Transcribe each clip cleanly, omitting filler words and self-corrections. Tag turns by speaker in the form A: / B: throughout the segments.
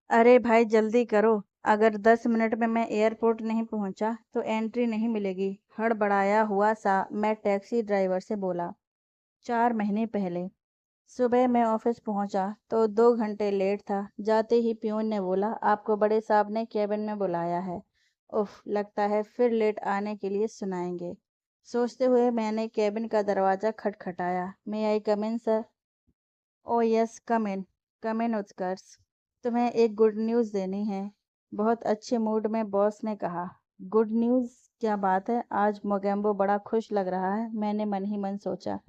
A: अरे भाई जल्दी करो। अगर 10 मिनट में मैं एयरपोर्ट नहीं पहुंचा तो एंट्री नहीं मिलेगी। हड़बड़ाया हुआ सा मैं टैक्सी ड्राइवर से बोला। 4 महीने पहले सुबह मैं ऑफिस पहुंचा तो 2 घंटे लेट था। जाते ही प्यून ने बोला, आपको बड़े साहब ने केबिन में बुलाया है। उफ, लगता है फिर लेट आने के लिए सुनाएंगे। सोचते हुए मैंने केबिन का दरवाज़ा खटखटाया। मे आई कम इन सर? ओ यस, कम इन उत्कर्ष। तुम्हें एक गुड न्यूज़ देनी है। बहुत अच्छे मूड में बॉस ने कहा। Good news? क्या बात है, आज मोगेम्बो बड़ा खुश लग रहा है। मैंने मन ही मन सोचा।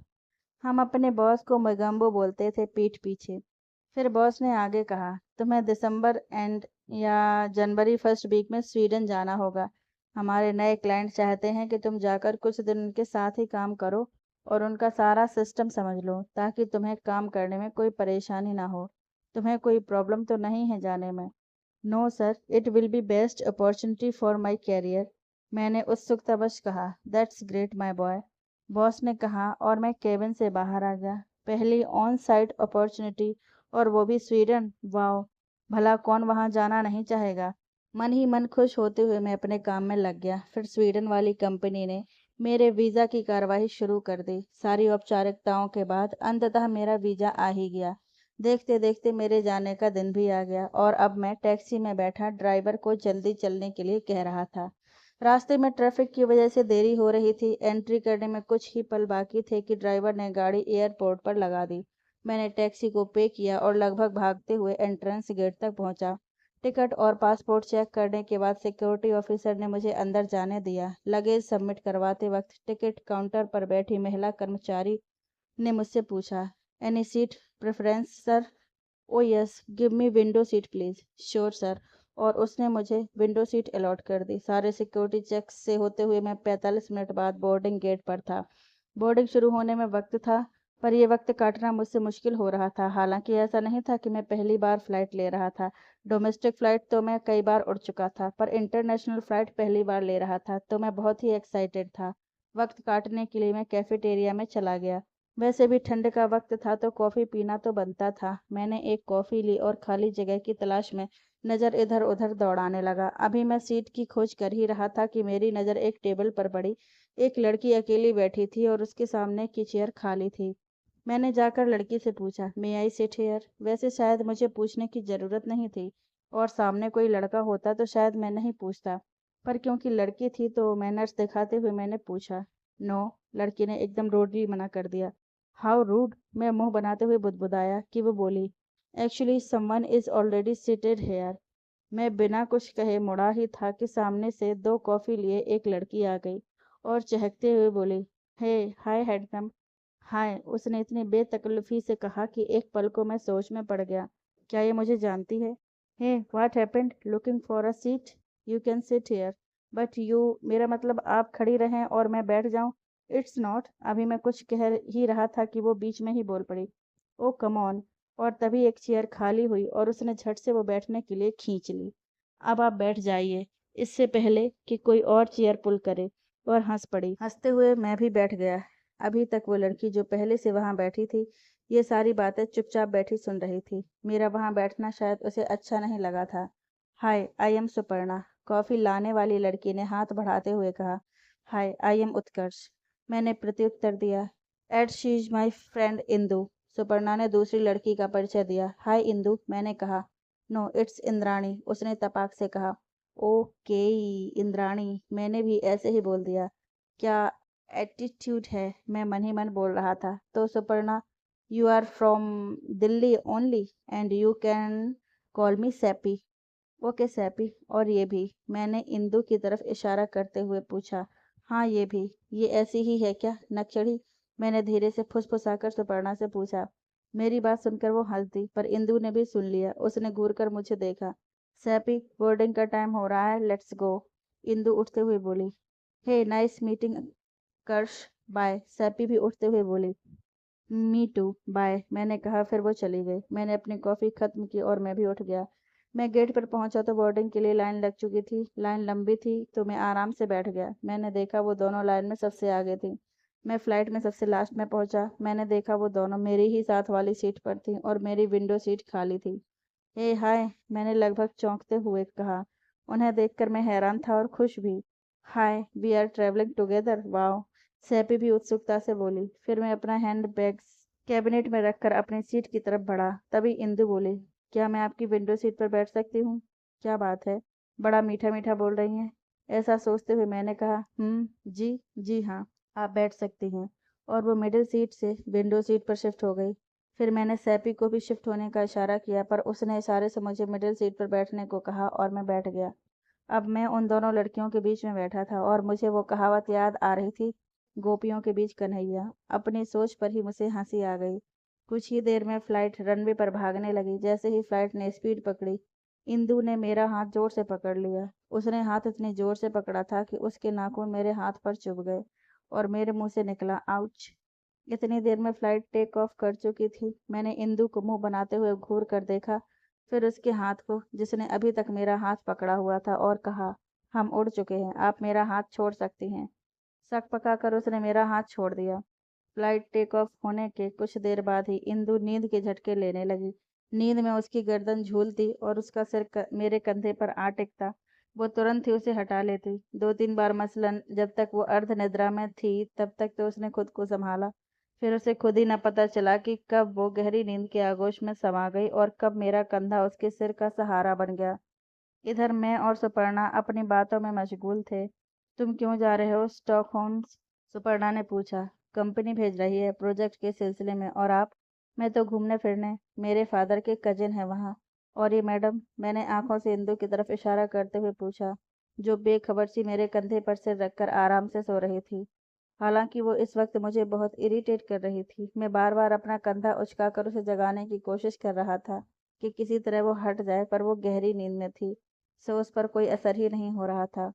A: हम अपने बॉस को मोगेम्बो बोलते थे पीठ पीछे। फिर बॉस ने आगे कहा, तुम्हें दिसंबर एंड या जनवरी फर्स्ट वीक में स्वीडन जाना होगा। हमारे नए क्लाइंट चाहते हैं कि तुम जाकर कुछ दिन उनके साथ ही काम करो और उनका सारा सिस्टम समझ लो, ताकि तुम्हें काम करने में कोई परेशानी ना हो। तुम्हें कोई प्रॉब्लम तो नहीं है जाने में? No sir, it will be best opportunity for my career. मैंने उत्सुकतावश कहा। That's great my boy, boss ने कहा और मैं केबिन से बाहर आ गया। पहली ऑन साइट अपॉर्चुनिटी, और वो भी स्वीडन। वाओ, भला कौन वहाँ जाना नहीं चाहेगा। मन ही मन खुश होते हुए मैं अपने काम में लग गया। फिर स्वीडन वाली कंपनी ने मेरे वीज़ा की कार्यवाही शुरू कर दी। सारी औपचारिकताओं के बाद अंततः मेरा वीज़ा आ ही गया। देखते देखते मेरे जाने का दिन भी आ गया और अब मैं टैक्सी में बैठा ड्राइवर को जल्दी चलने के लिए कह रहा था। रास्ते में ट्रैफिक की वजह से देरी हो रही थी। एंट्री करने में कुछ ही पल बाकी थे कि ड्राइवर ने गाड़ी एयरपोर्ट पर लगा दी। मैंने टैक्सी को पे किया और लगभग भागते हुए एंट्रेंस गेट तक पहुंचा। टिकट और पासपोर्ट चेक करने के बाद सिक्योरिटी ऑफिसर ने मुझे अंदर जाने दिया। लगेज सबमिट करवाते वक्त टिकट काउंटर पर बैठी महिला कर्मचारी ने मुझसे पूछा, any seat preference sir? O yes, give me window seat please. Sure sir. और उसने मुझे विंडो सीट अलॉट कर दी। सारे सिक्योरिटी चेक से होते हुए मैं 45 मिनट बाद बोर्डिंग गेट पर था। बोर्डिंग शुरू होने में वक्त था, पर यह वक्त काटना मुझसे मुश्किल हो रहा था। हालांकि ऐसा नहीं था कि मैं पहली बार फ्लाइट ले रहा था। डोमेस्टिक फ़्लाइट तो मैं कई बार उड़ चुका था, पर इंटरनेशनल फ़्लाइट पहली बार ले रहा था, तो मैं बहुत ही एक्साइटेड था। वक्त काटने के लिए मैं कैफ़ेटेरिया में चला गया। वैसे भी ठंड का वक्त था तो कॉफ़ी पीना तो बनता था। मैंने एक कॉफ़ी ली और खाली जगह की तलाश में नज़र इधर-उधर दौड़ाने लगा। अभी मैं सीट की खोज कर ही रहा था कि मेरी नज़र एक टेबल पर पड़ी। एक लड़की अकेली बैठी थी और उसके सामने की चेयर खाली थी। मैंने जाकर लड़की से पूछा, मे आई सिट हियर? वैसे शायद मुझे पूछने की ज़रूरत नहीं थी, और सामने कोई लड़का होता तो शायद मैं नहीं पूछता, पर क्योंकि लड़की थी तो मैनर्स दिखाते हुए मैंने पूछा। नो, लड़की ने एकदम रूडली मना कर दिया। हाउ रूड, मैं मुंह बनाते हुए बुदबुदाया कि वो बोली, actually someone is already seated here. मैं बिना कुछ कहे मुड़ा ही था कि सामने से 2 कॉफ़ी लिए एक लड़की आ गई और चहकते हुए बोली, हे, हाय हैंडसम। हाय, उसने इतनी बेतकल्लुफ़ी से कहा कि एक पल को मैं सोच में पड़ गया। क्या ये मुझे जानती है? Hey, what happened? Looking for a seat? You can sit here. But you, मेरा मतलब आप खड़ी रहें और मैं बैठ जाऊं? It's not. अभी मैं कुछ कह ही रहा था कि वो बीच में ही बोल पड़ी, ओ कम ऑन। और तभी एक चेयर खाली हुई और उसने झट से वो बैठने के लिए खींच ली। अब आप बैठ जाइए, इससे पहले कि कोई और चेयर पुल करे। और हंस पड़ी। हंसते हुए मैं भी बैठ गया। अभी तक वो लड़की जो पहले से वहां बैठी थी, ये सारी बातें चुपचाप बैठी सुन रही थी। मेरा वहां बैठना शायद उसे अच्छा नहीं लगा था। हाय, आई एम सुपर्णा, कॉफी लाने वाली लड़की ने हाथ बढ़ाते हुए कहा। हाय, आई एम उत्कर्ष, मैंने प्रत्युत्तर दिया। And she is my friend Indu. Suparna ने दूसरी लड़की का परिचय दिया। हाय इंदु, मैंने कहा। नो, इट्स इंद्राणी, उसने तपाक से कहा। ओके, इंद्राणी, मैंने भी ऐसे ही बोल दिया। क्या एटीट्यूड है, मैं मन ही मन बोल रहा था। तो Suparna, you are from Delhi only and you can call me Sappy. Okay Sappy, और ये भी? मैंने इंदु की तरफ इशारा करते हुए पूछा। हाँ, ये भी। ये ऐसी ही है क्या, नक्शड़ी? मैंने धीरे से फुसफुसाकर सुपर्णा से पूछा। मेरी बात सुनकर वो हंस दी, पर इंदु ने भी सुन लिया। उसने घूर कर मुझे देखा। सैपी, बोर्डिंग का टाइम हो रहा है, लेट्स गो। इंदु उठते हुए बोली। हे, नाइस मीटिंग कर्ष, बाय। सैपी भी उठते हुए बोली। मी टू, बाय, मैंने कहा। फिर वो चली गई। मैंने अपनी कॉफ़ी खत्म की और मैं भी उठ गया। मैं गेट पर पहुंचा तो बोर्डिंग के लिए लाइन लग चुकी थी। लाइन लंबी थी तो मैं आराम से बैठ गया। मैंने देखा वो दोनों लाइन में सबसे आगे थी। मैं फ्लाइट में सबसे लास्ट में पहुंचा। मैंने देखा वो दोनों मेरी ही साथ वाली सीट पर थी और मेरी विंडो सीट खाली थी। हे हाय, मैंने लगभग चौंकते हुए कहा। उन्हें देखकर मैं हैरान था और खुश भी। Hi, we are travelling together, wow. सैपी भी उत्सुकता से बोली। फिर मैं अपना हैंड बैग्स कैबिनेट में रखकर अपनी सीट की तरफ बढ़ा। तभी इंदु बोली, क्या मैं आपकी विंडो सीट पर बैठ सकती हूँ? क्या बात है, बड़ा मीठा मीठा बोल रही हैं। ऐसा सोचते हुए मैंने कहा, जी, जी हाँ, आप बैठ सकती हैं। और वो मिडिल सीट से विंडो सीट पर शिफ्ट हो गई। फिर मैंने सैपी को भी शिफ्ट होने का इशारा किया, पर उसने इशारे से मुझे मिडिल सीट पर बैठने को कहा और मैं बैठ गया। अब मैं उन दोनों लड़कियों के बीच में बैठा था और मुझे वो कहावत याद आ रही थी, गोपियों के बीच कन्हैया। अपनी सोच पर ही मुझे हंसी आ गई। कुछ ही देर में फ्लाइट रनवे पर भागने लगी। जैसे ही फ्लाइट ने स्पीड पकड़ी, इंदु ने मेरा हाथ जोर से पकड़ लिया। उसने हाथ इतनी जोर से पकड़ा था कि उसके नाखून मेरे हाथ पर चुभ गए और मेरे मुंह से निकला, आउच। इतनी देर में फ्लाइट टेक ऑफ कर चुकी थी। मैंने इंदु को मुंह बनाते हुए घूर कर देखा, फिर उसके हाथ को, जिसने अभी तक मेरा हाथ पकड़ा हुआ था, और कहा, हम उड़ चुके हैं, आप मेरा हाथ छोड़ सकती हैं। शक पकाकर उसने मेरा हाथ छोड़ दिया। फ्लाइट टेक ऑफ होने के कुछ देर बाद ही इंदु नींद के झटके लेने लगी। नींद में उसकी गर्दन झूलती और उसका सिर मेरे कंधे पर आ टिकता। वो तुरंत ही उसे हटा लेती। दो तीन बार मसलन जब तक वो अर्ध निद्रा में थी तब तक तो उसने खुद को संभाला। फिर उसे खुद ही न पता चला कि कब वो गहरी नींद के आगोश में समा गई और कब मेरा कंधा उसके सिर का सहारा बन गया। इधर मैं और सुपर्णा अपनी बातों में मशगूल थे। तुम क्यों जा रहे हो स्टॉकहोम? सुपर्णा ने पूछा। कंपनी भेज रही है प्रोजेक्ट के सिलसिले में। और आप? मैं तो घूमने फिरने, मेरे फादर के कजिन है वहाँ। और ये मैडम? मैंने आंखों से इंदु की तरफ इशारा करते हुए पूछा, जो बेखबर सी मेरे कंधे पर सिर रखकर आराम से सो रही थी। हालांकि वो इस वक्त मुझे बहुत इरिटेट कर रही थी। मैं बार बार अपना कंधा उचकाकर उसे जगाने की कोशिश कर रहा था कि किसी तरह वो हट जाए, पर वो गहरी नींद में थी, सो उस पर कोई असर ही नहीं हो रहा था।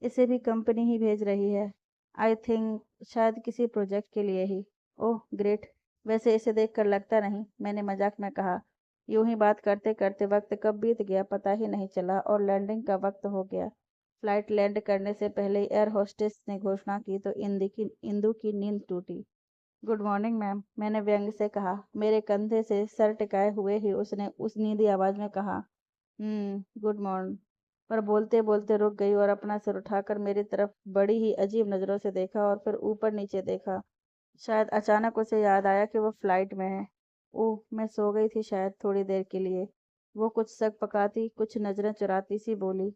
A: इसे भी कंपनी ही भेज रही है, आई थिंक, शायद किसी प्रोजेक्ट के लिए ही। Oh great. वैसे इसे देखकर लगता नहीं, मैंने मजाक में कहा। यूं ही बात करते करते वक्त कब बीत गया पता ही नहीं चला और लैंडिंग का वक्त हो गया। फ्लाइट लैंड करने से पहले एयर होस्टेस ने घोषणा की तो इंदु की नींद टूटी। गुड मॉर्निंग मैम, मैंने व्यंग से कहा। मेरे कंधे से सर टिकाए हुए ही उसने उस नींदी आवाज में कहा, गुड मॉर्निंग, पर बोलते बोलते रुक गई और अपना सिर उठाकर मेरी तरफ बड़ी ही अजीब नज़रों से देखा और फिर ऊपर नीचे देखा। शायद अचानक उसे याद आया कि वो फ्लाइट में है। ओह, मैं सो गई थी शायद थोड़ी देर के लिए। वो कुछ शक पकाती, कुछ नजरें चुराती सी बोली,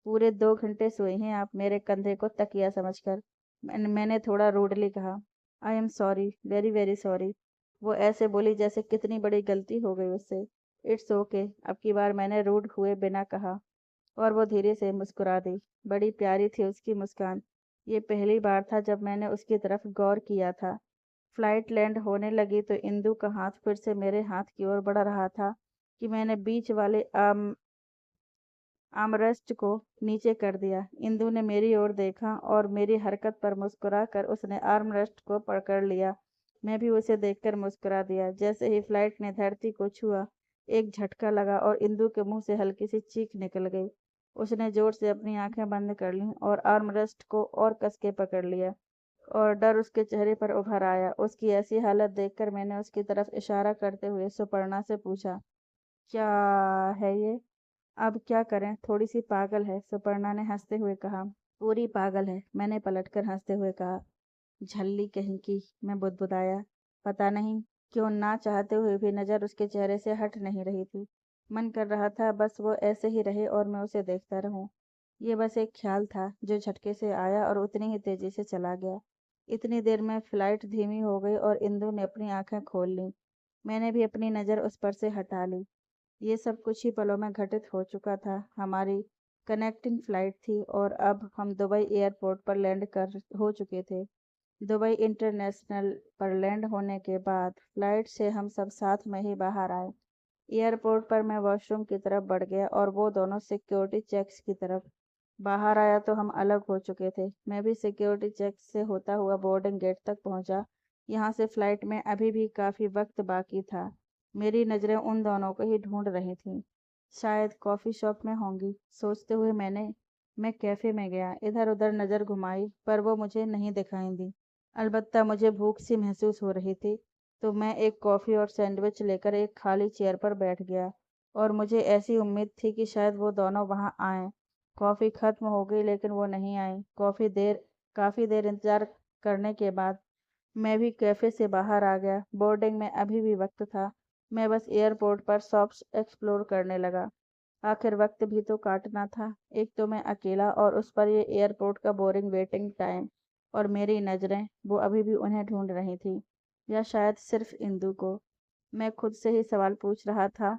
A: पूरे 2 घंटे सोई हैं आप मेरे कंधे को तकिया समझकर। मैंने थोड़ा रूडली कहा, I am sorry, very very sorry. वो ऐसे बोली जैसे कितनी बड़ी गलती हो गई उससे। इट्स ओके, अब की बार मैंने रूड हुए बिना कहा। और वो धीरे से मुस्कुरा दी। बड़ी प्यारी थी उसकी मुस्कान। ये पहली बार था जब मैंने उसकी तरफ गौर किया था। फ्लाइट लैंड होने लगी तो इंदु का हाथ फिर से मेरे हाथ की ओर बढ़ रहा था कि मैंने बीच वाले आर्मरेस्ट को नीचे कर दिया। इंदु ने मेरी ओर देखा और मेरी हरकत पर मुस्कुरा कर उसने आर्मरेस्ट को पकड़ लिया। मैं भी उसे देखकर मुस्कुरा दिया। जैसे ही फ्लाइट ने धरती को छुआ, एक झटका लगा और इंदु के मुंह से हल्की सी चीख निकल गई। उसने जोर से अपनी आंखें बंद कर लीं और आर्मरेस्ट को और कस के पकड़ लिया और डर उसके चेहरे पर उभर आया। उसकी ऐसी हालत देखकर मैंने उसकी तरफ इशारा करते हुए सुपर्णा से पूछा, क्या है ये? अब क्या करें, थोड़ी सी पागल है, सुपर्णा ने हंसते हुए कहा। पूरी पागल है, मैंने पलटकर हंसते हुए कहा। झल्ली कहीं की, मैं बुदबुदाया। पता नहीं क्यों ना चाहते हुए भी नजर उसके चेहरे से हट नहीं रही थी। मन कर रहा था बस वो ऐसे ही रहे और मैं उसे देखता रहूं। ये बस एक ख्याल था जो झटके से आया और उतनी ही तेजी से चला गया। इतनी देर में फ्लाइट धीमी हो गई और इंदु ने अपनी आंखें खोल लीं। मैंने भी अपनी नज़र उस पर से हटा ली। ये सब कुछ ही पलों में घटित हो चुका था। हमारी कनेक्टिंग फ्लाइट थी और अब हम दुबई एयरपोर्ट पर लैंड कर हो चुके थे। दुबई इंटरनेशनल पर लैंड होने के बाद फ्लाइट से हम सब साथ में ही बाहर आए। एयरपोर्ट पर मैं वॉशरूम की तरफ बढ़ गया और वो दोनों सिक्योरिटी चेक्स की तरफ। बाहर आया तो हम अलग हो चुके थे। मैं भी सिक्योरिटी चेक से होता हुआ बोर्डिंग गेट तक पहुंचा। यहाँ से फ्लाइट में अभी भी काफ़ी वक्त बाकी था। मेरी नज़रें उन दोनों को ही ढूंढ रही थीं। शायद कॉफ़ी शॉप में होंगी, सोचते हुए मैं कैफ़े में गया। इधर उधर नज़र घुमाई पर वो मुझे नहीं दिखाई दी। अलबत्ता मुझे भूख सी महसूस हो रही थी, तो मैं एक कॉफ़ी और सैंडविच लेकर एक खाली चेयर पर बैठ गया। और मुझे ऐसी उम्मीद थी कि शायद वो दोनों वहाँ आएं। कॉफ़ी ख़त्म हो गई लेकिन वो नहीं आई। काफ़ी देर इंतज़ार करने के बाद मैं भी कैफ़े से बाहर आ गया। बोर्डिंग में अभी भी वक्त था। मैं बस एयरपोर्ट पर शॉप्स एक्सप्लोर करने लगा। आखिर वक्त भी तो काटना था। एक तो मैं अकेला और उस पर ये एयरपोर्ट का बोरिंग वेटिंग टाइम, और मेरी नज़रें वो अभी भी उन्हें ढूंढ रही थी, या शायद सिर्फ इंदु को। मैं खुद से ही सवाल पूछ रहा था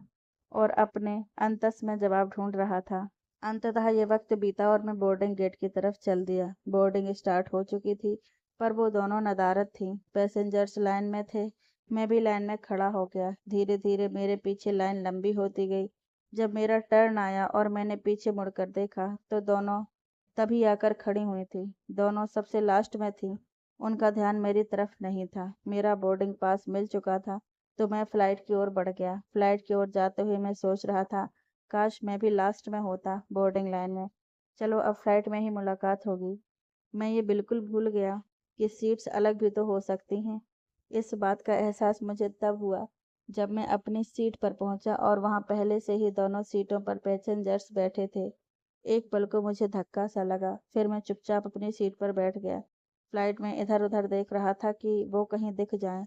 A: और अपने अंतस में जवाब ढूंढ रहा था। अंततः ये वक्त बीता और मैं बोर्डिंग गेट की तरफ चल दिया। बोर्डिंग स्टार्ट हो चुकी थी, पर वो दोनों नदारद थीं। पैसेंजर्स लाइन में थे। मैं भी लाइन में खड़ा हो गया। धीरे धीरे मेरे पीछे लाइन लंबी होती गई। जब मेरा टर्न आया और मैंने पीछे मुड़कर देखा तो दोनों तभी आकर खड़ी हुई थी। दोनों सबसे लास्ट में थी। उनका ध्यान मेरी तरफ नहीं था। मेरा बोर्डिंग पास मिल चुका था तो मैं फ्लाइट की ओर बढ़ गया। फ्लाइट की ओर जाते हुए मैं सोच रहा था, काश मैं भी लास्ट में होता बोर्डिंग लाइन में। चलो अब फ्लाइट में ही मुलाकात होगी। मैं ये बिल्कुल भूल गया कि सीट्स अलग भी तो हो सकती हैं। इस बात का एहसास मुझे तब हुआ जब मैं अपनी सीट पर पहुंचा और वहां पहले से ही दोनों सीटों पर पैसेंजर्स बैठे थे। एक पल को मुझे धक्का सा लगा, फिर मैं चुपचाप अपनी सीट पर बैठ गया। फ्लाइट में इधर उधर देख रहा था कि वो कहीं दिख जाएं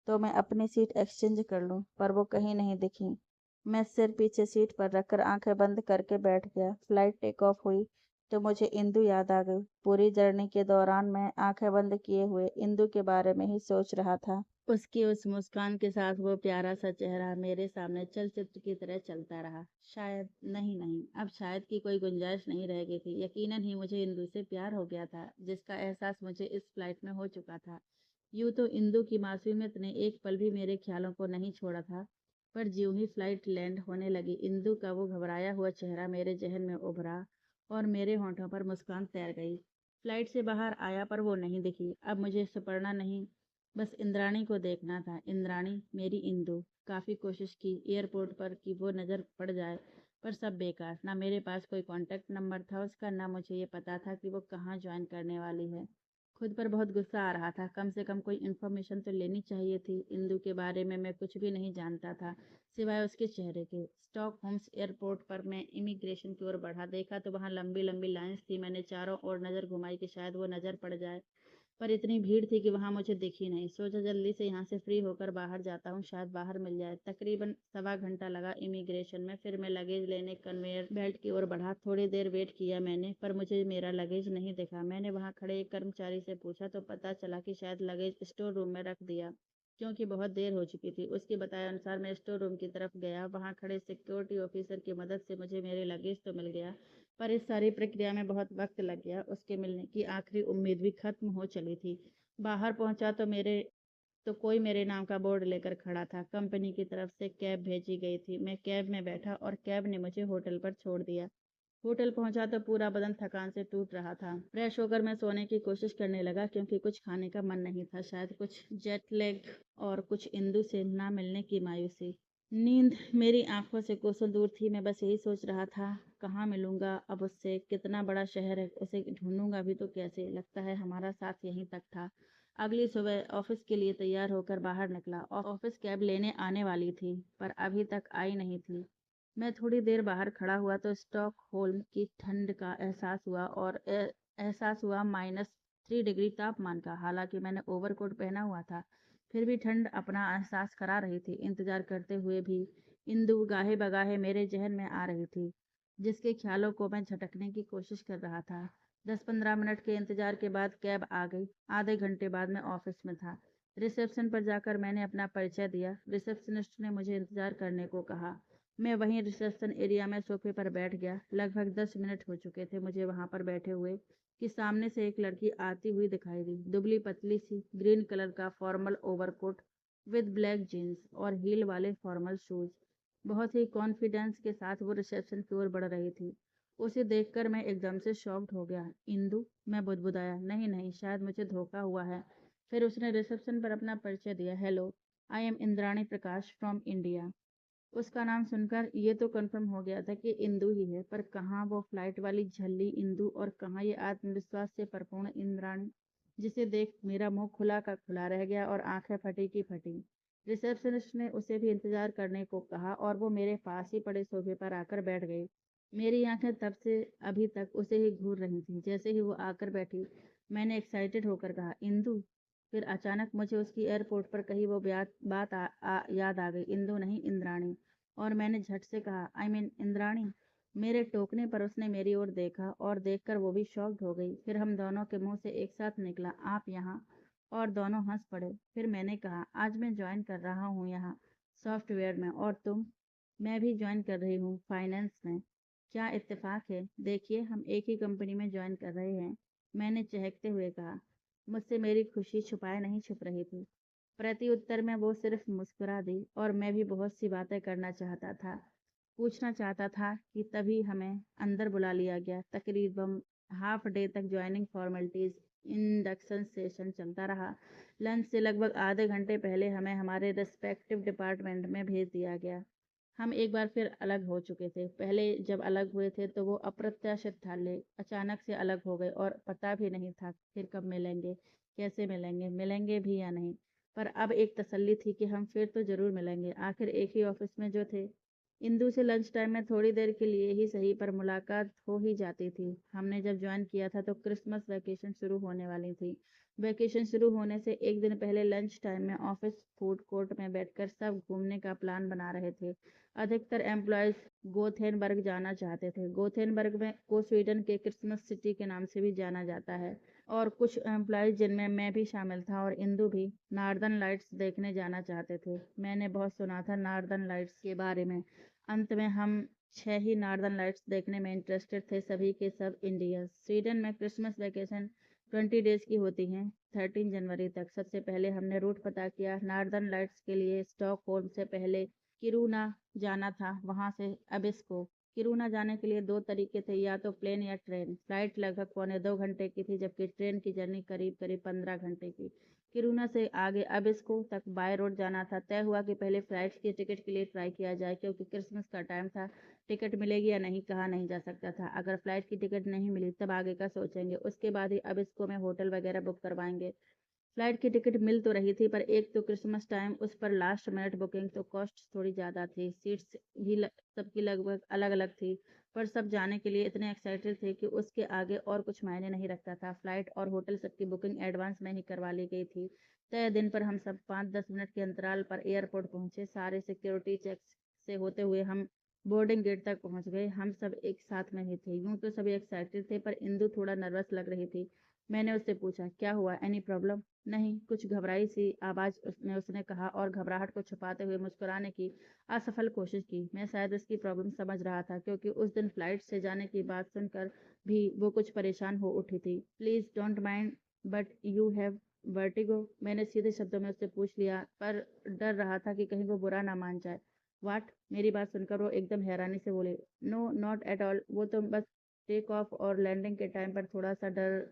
A: तो मैं अपनी सीट एक्सचेंज कर लूं, पर वो कहीं नहीं दिखी। मैं सिर पीछे सीट पर रखकर आंखें बंद करके बैठ गया। फ्लाइट टेक ऑफ हुई तो मुझे इंदु याद आ गई। पूरी जर्नी के दौरान मैं आंखें बंद किए हुए इंदु के बारे में ही सोच रहा था। उसकी उस मुस्कान के साथ वो प्यारा सा चेहरा मेरे सामने चलचित्र की तरह चलता रहा। शायद नहीं नहीं, अब शायद की कोई गुंजाइश नहीं रह गई थी। यकीनन ही मुझे इंदु से प्यार हो गया था, जिसका एहसास मुझे इस फ्लाइट में हो चुका था। यूं तो इंदु की मासूमियत ने एक पल भी मेरे ख्यालों को नहीं छोड़ा था, पर ज्यों ही फ्लाइट लैंड होने लगी, इंदु का वो घबराया हुआ चेहरा मेरे जहन में उभरा और मेरे होंठों पर मुस्कान तैर गई। फ्लाइट से बाहर आया पर वो नहीं दिखी। अब मुझे सुपर्णा नहीं, बस इंद्राणी को देखना था। इंद्राणी, मेरी इंदु। काफ़ी कोशिश की एयरपोर्ट पर कि वो नज़र पड़ जाए, पर सब बेकार। ना मेरे पास कोई कांटेक्ट नंबर था उसका, ना मुझे ये पता था कि वो कहाँ ज्वाइन करने वाली है। खुद पर बहुत गुस्सा आ रहा था। कम से कम कोई इन्फॉर्मेशन तो लेनी चाहिए थी। इंदु के बारे में मैं कुछ भी नहीं जानता था, सिवाय उसके चेहरे के। स्टॉकहोम्स एयरपोर्ट पर मैं इमिग्रेशन की ओर बढ़ा। देखा तो वहाँ लंबी लंबी लाइंस थी। मैंने चारों ओर नज़र घुमाई कि शायद वो नज़र पड़ जाए, पर इतनी भीड़ थी कि वहाँ मुझे दिखी नहीं। सोचा जल्दी से यहाँ से फ्री होकर बाहर जाता हूँ, शायद बाहर मिल जाए। तकरीबन सवा घंटा लगा इमिग्रेशन में। फिर मैं लगेज लेने कन्वेयर बेल्ट की ओर बढ़ा। थोड़ी देर वेट किया मैंने, पर मुझे मेरा लगेज नहीं दिखा। मैंने वहाँ खड़े एक कर्मचारी से पूछा तो पता चला कि शायद लगेज स्टोर रूम में रख दिया, क्योंकि बहुत देर हो चुकी थी। उसके बताए अनुसार मैं स्टोर रूम की तरफ गया। वहाँ खड़े सिक्योरिटी ऑफिसर की मदद से मुझे मेरे लगेज तो मिल गया, पर इस सारी प्रक्रिया में बहुत वक्त लग गया। उसके मिलने की आखिरी उम्मीद भी खत्म हो चली थी। बाहर पहुंचा तो कोई मेरे नाम का बोर्ड लेकर खड़ा था। कंपनी की तरफ से कैब भेजी गई थी। मैं कैब में बैठा और कैब ने मुझे होटल पर छोड़ दिया। होटल पहुंचा तो पूरा बदन थकान से टूट रहा था। फ्रेश होकर मैं सोने की कोशिश करने लगा, क्योंकि कुछ खाने का मन नहीं था। शायद कुछ जेट लैग और कुछ इंदु से ना मिलने की मायूसी। नींद मेरी आंखों से कोसों दूर थी। मैं बस यही सोच रहा था, कहाँ मिलूंगा अब उससे। कितना बड़ा शहर है, उसे ढूंढूंगा भी तो कैसे। लगता है हमारा साथ यहीं तक था। अगली सुबह ऑफिस के लिए तैयार होकर बाहर निकला। ऑफिस कैब लेने आने वाली थी, पर अभी तक आई नहीं थी। मैं थोड़ी देर बाहर खड़ा हुआ तो स्टॉकहोल्म की ठंड का एहसास हुआ -3 डिग्री तापमान का। हालांकि मैंने ओवरकोट पहना हुआ था, फिर भी ठंड अपना एहसास करा रही थी। इंतजार करते हुए भी इंदु गाहे बगाहे मेरे जहन में आ रही थी, जिसके ख्यालों को मैं झटकने की कोशिश कर रहा था। 10-15 मिनट के इंतजार के बाद कैब आ गई। आधे घंटे बाद मैं ऑफिस में था। रिसेप्शन पर जाकर मैंने अपना परिचय दिया। रिसेप्शनिस्ट ने मुझे इंतजार करने को कहा। मैं वहीं रिसेप्शन एरिया में सोफे पर बैठ गया। लगभग 10 मिनट हो चुके थे मुझे वहां पर बैठे हुए कि सामने से एक लड़की आती हुई दिखाई दी। दुबली पतली सी, ग्रीन कलर का formal overcoat with black jeans और हील वाले फॉर्मल शूज। बहुत ही कॉन्फिडेंस के साथ वो रिसेप्शन की ओर बढ़ रही थी। उसे देखकर मैं एकदम से शॉक्ड हो गया। इंदु, मैं बुदबुदाया। नहीं नहीं, शायद मुझे धोखा हुआ है। फिर उसने रिसेप्शन पर अपना परिचय दिया। Hello, I am Indrani Prakash from India. उसका नाम सुनकर ये तो कंफर्म हो गया था कि इंदु ही है, पर कहाँ वो फ्लाइट वाली झल्ली इंदु और कहाँ ये आत्मविश्वास से परिपूर्ण इंद्राणी, जिसे देख मेरा मुंह खुला का खुला रह गया और आंखें फटी की फटी। रिसेप्शनिस्ट ने उसे भी इंतजार करने को कहा और वो मेरे पास ही पड़े सोफे पर आकर बैठ गई। मेरी आंखें तब से अभी तक उसे ही घूर रही थीं। जैसे ही वो आकर बैठी, मैंने एक्साइटेड होकर कहा, इंदु। फिर अचानक मुझे उसकी एयरपोर्ट पर कही वो बात याद आ गई। इंदु नहीं, इंद्राणी। और मैंने झट से कहा, आई मीन इंद्राणी। मेरे टोकने पर उसने मेरी ओर देखा और देखकर वो भी शॉक्ड हो गई। फिर हम दोनों के मुंह से एक साथ निकला, आप यहाँ। और दोनों हंस पड़े। फिर मैंने कहा, आज मैं ज्वाइन कर रहा हूँ यहाँ सॉफ्टवेयर में, और तुम? मैं भी ज्वाइन कर रही हूँ फाइनेंस में। क्या इत्तेफाक है, देखिए हम एक ही कंपनी में ज्वाइन कर रहे हैं, मैंने चहकते हुए कहा। मुझसे मेरी खुशी छुपाए नहीं छुप रही थी। प्रति उत्तर में वो सिर्फ मुस्कुरा दी और मैं भी बहुत सी बातें करना चाहता था, पूछना चाहता था कि तभी हमें अंदर बुला लिया गया। तकरीबन हाफ डे तक ज्वाइनिंग फॉर्मेलिटीज, इंडक्शन सेशन चलता रहा। लंच से लगभग आधे घंटे पहले हमें हमारे रिस्पेक्टिव डिपार्टमेंट में भेज दिया गया। हम एक बार फिर अलग हो चुके थे। पहले जब अलग हुए थे तो वो अप्रत्याशित था, ले अचानक से अलग हो गए और पता भी नहीं था फिर कब मिलेंगे, कैसे मिलेंगे, मिलेंगे भी या नहीं। पर अब एक तसल्ली थी कि हम फिर तो जरूर मिलेंगे, आखिर एक ही ऑफिस में जो थे। इंदु से लंच टाइम में थोड़ी देर के लिए ही सही पर मुलाकात हो ही जाती थी। हमने जब ज्वाइन किया था तो क्रिसमस वैकेशन शुरू होने वाली थी। वैकेशन शुरू होने से एक दिन पहले लंच टाइम में ऑफिस फूड कोर्ट में बैठकर सब घूमने का प्लान बना रहे थे। अधिकतर एम्प्लॉयज गोथेनबर्ग जाना चाहते थे। गोथेनबर्ग में को स्वीडन के क्रिसमस सिटी के नाम से भी जाना जाता है। और कुछ एम्प्लॉयज, जिनमें मैं भी शामिल था और इंदु भी, नॉर्दर्न लाइट्स देखने जाना चाहते थे। मैंने बहुत सुना था नॉर्दर्न लाइट्स के बारे में। अंत में हम 6 ही नॉर्दर्न लाइट्स देखने में इंटरेस्टेड थे, सभी के सब इंडियंस। स्वीडन में क्रिसमस वेकेशन 20 डेज की होती हैं, 13 जनवरी तक। सबसे पहले हमने रूट पता किया। नॉर्दर्न लाइट्स के लिए स्टॉकहोल्म से पहले किरूना जाना था, वहां से अबिस्को। किरूना जाने के लिए 2 तरीके थे, या तो प्लेन या ट्रेन। फ्लाइट लगभग 1.25 घंटे की थी, जबकि ट्रेन की जर्नी करीब करीब 15 घंटे की। किरूना से आगे अबिस्को तक बाय रोड जाना था। तय हुआ कि पहले फ्लाइट की टिकट के लिए ट्राई किया जाए, क्योंकि क्रिसमस का टाइम था। टिकट मिलेगी या नहीं कहा नहीं जा सकता था। अगर फ्लाइट की टिकट नहीं मिली तब आगे का सोचेंगे, उसके बाद ही अबिस्को में होटल वगैरह बुक करवाएंगे। फ्लाइट की टिकट मिल तो रही थी, पर एक तो क्रिसमस टाइम, उस पर लास्ट मिनट बुकिंग, तो कॉस्ट थोड़ी ज़्यादा थी। सीट्स भी सबकी लगभग अलग अलग थी, पर सब जाने के लिए इतने एक्साइटेड थे कि उसके आगे और कुछ मायने नहीं रखता था। फ्लाइट और होटल सबकी बुकिंग एडवांस में ही करवा ली गई थी। तय दिन पर हम सब 5-10 मिनट के अंतराल पर एयरपोर्ट पहुंचे। सारे सिक्योरिटी चेक्स से होते हुए हम बोर्डिंग गेट तक पहुंच गए। हम सब एक साथ में ही थे। यूं तो सभी एक्साइटेड थे, पर इंदु थोड़ा नर्वस लग रही थी। मैंने उससे पूछा, क्या हुआ, एनी प्रॉब्लम? नहीं, कुछ घबराई सी आवाज में उसने कहा और घबराहट को छुपाते हुए मुस्कुराने की असफल कोशिश की। मैं शायद उसकी प्रॉब्लम समझ रहा था, क्योंकि उस दिन फ्लाइट से जाने की बात सुनकर भी वो कुछ परेशान हो उठी थी। Please don't mind, but you have vertigo? मैंने सीधे शब्दों में उससे पूछ लिया, पर डर रहा था कि कहीं वो बुरा ना मान जाए। वाट? मेरी बात सुनकर वो एकदम हैरानी से बोले, नो नॉट एट ऑल, वो तो बस टेक ऑफ और लैंडिंग के टाइम पर थोड़ा सा डर।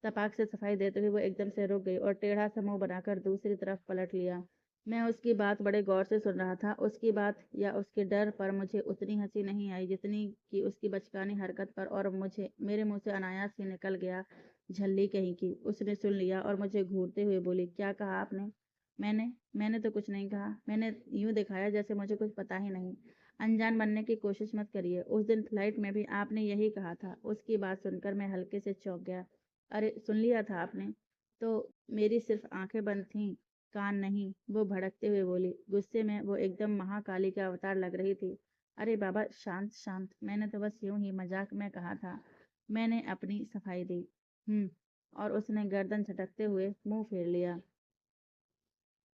A: तपाक से सफाई देते हुए वो एकदम से रुक गई और टेढ़ा सा मुंह बनाकर दूसरी तरफ पलट लिया। मैं उसकी बात बड़े गौर से सुन रहा था। उसकी बात या उसके डर पर मुझे उतनी हंसी नहीं आई जितनी कि उसकी बचकानी हरकत पर, और मुझे मेरे मुंह से अनायास ही निकल गया, झल्ली कहीं की। उसने सुन लिया और मुझे घूरते हुए बोली, क्या कहा आपने? मैंने तो कुछ नहीं कहा। मैंने यूं दिखाया जैसे मुझे कुछ पता ही नहीं। अनजान बनने की कोशिश मत करिए, उस दिन फ्लाइट में भी आपने यही कहा था। उसकी बात सुनकर मैं हल्के से चौंक गया। अरे, सुन लिया था आपने? तो मेरी सिर्फ आंखें बंद थीं, कान नहीं, वो भड़कते हुए बोली। गुस्से में वो एकदम महाकाली का अवतार लग रही थी। अरे बाबा, शांत शांत, मैंने तो बस यूं ही मजाक में कहा था। मैंने अपनी सफाई दी। और उसने गर्दन झटकते हुए मुंह फेर लिया।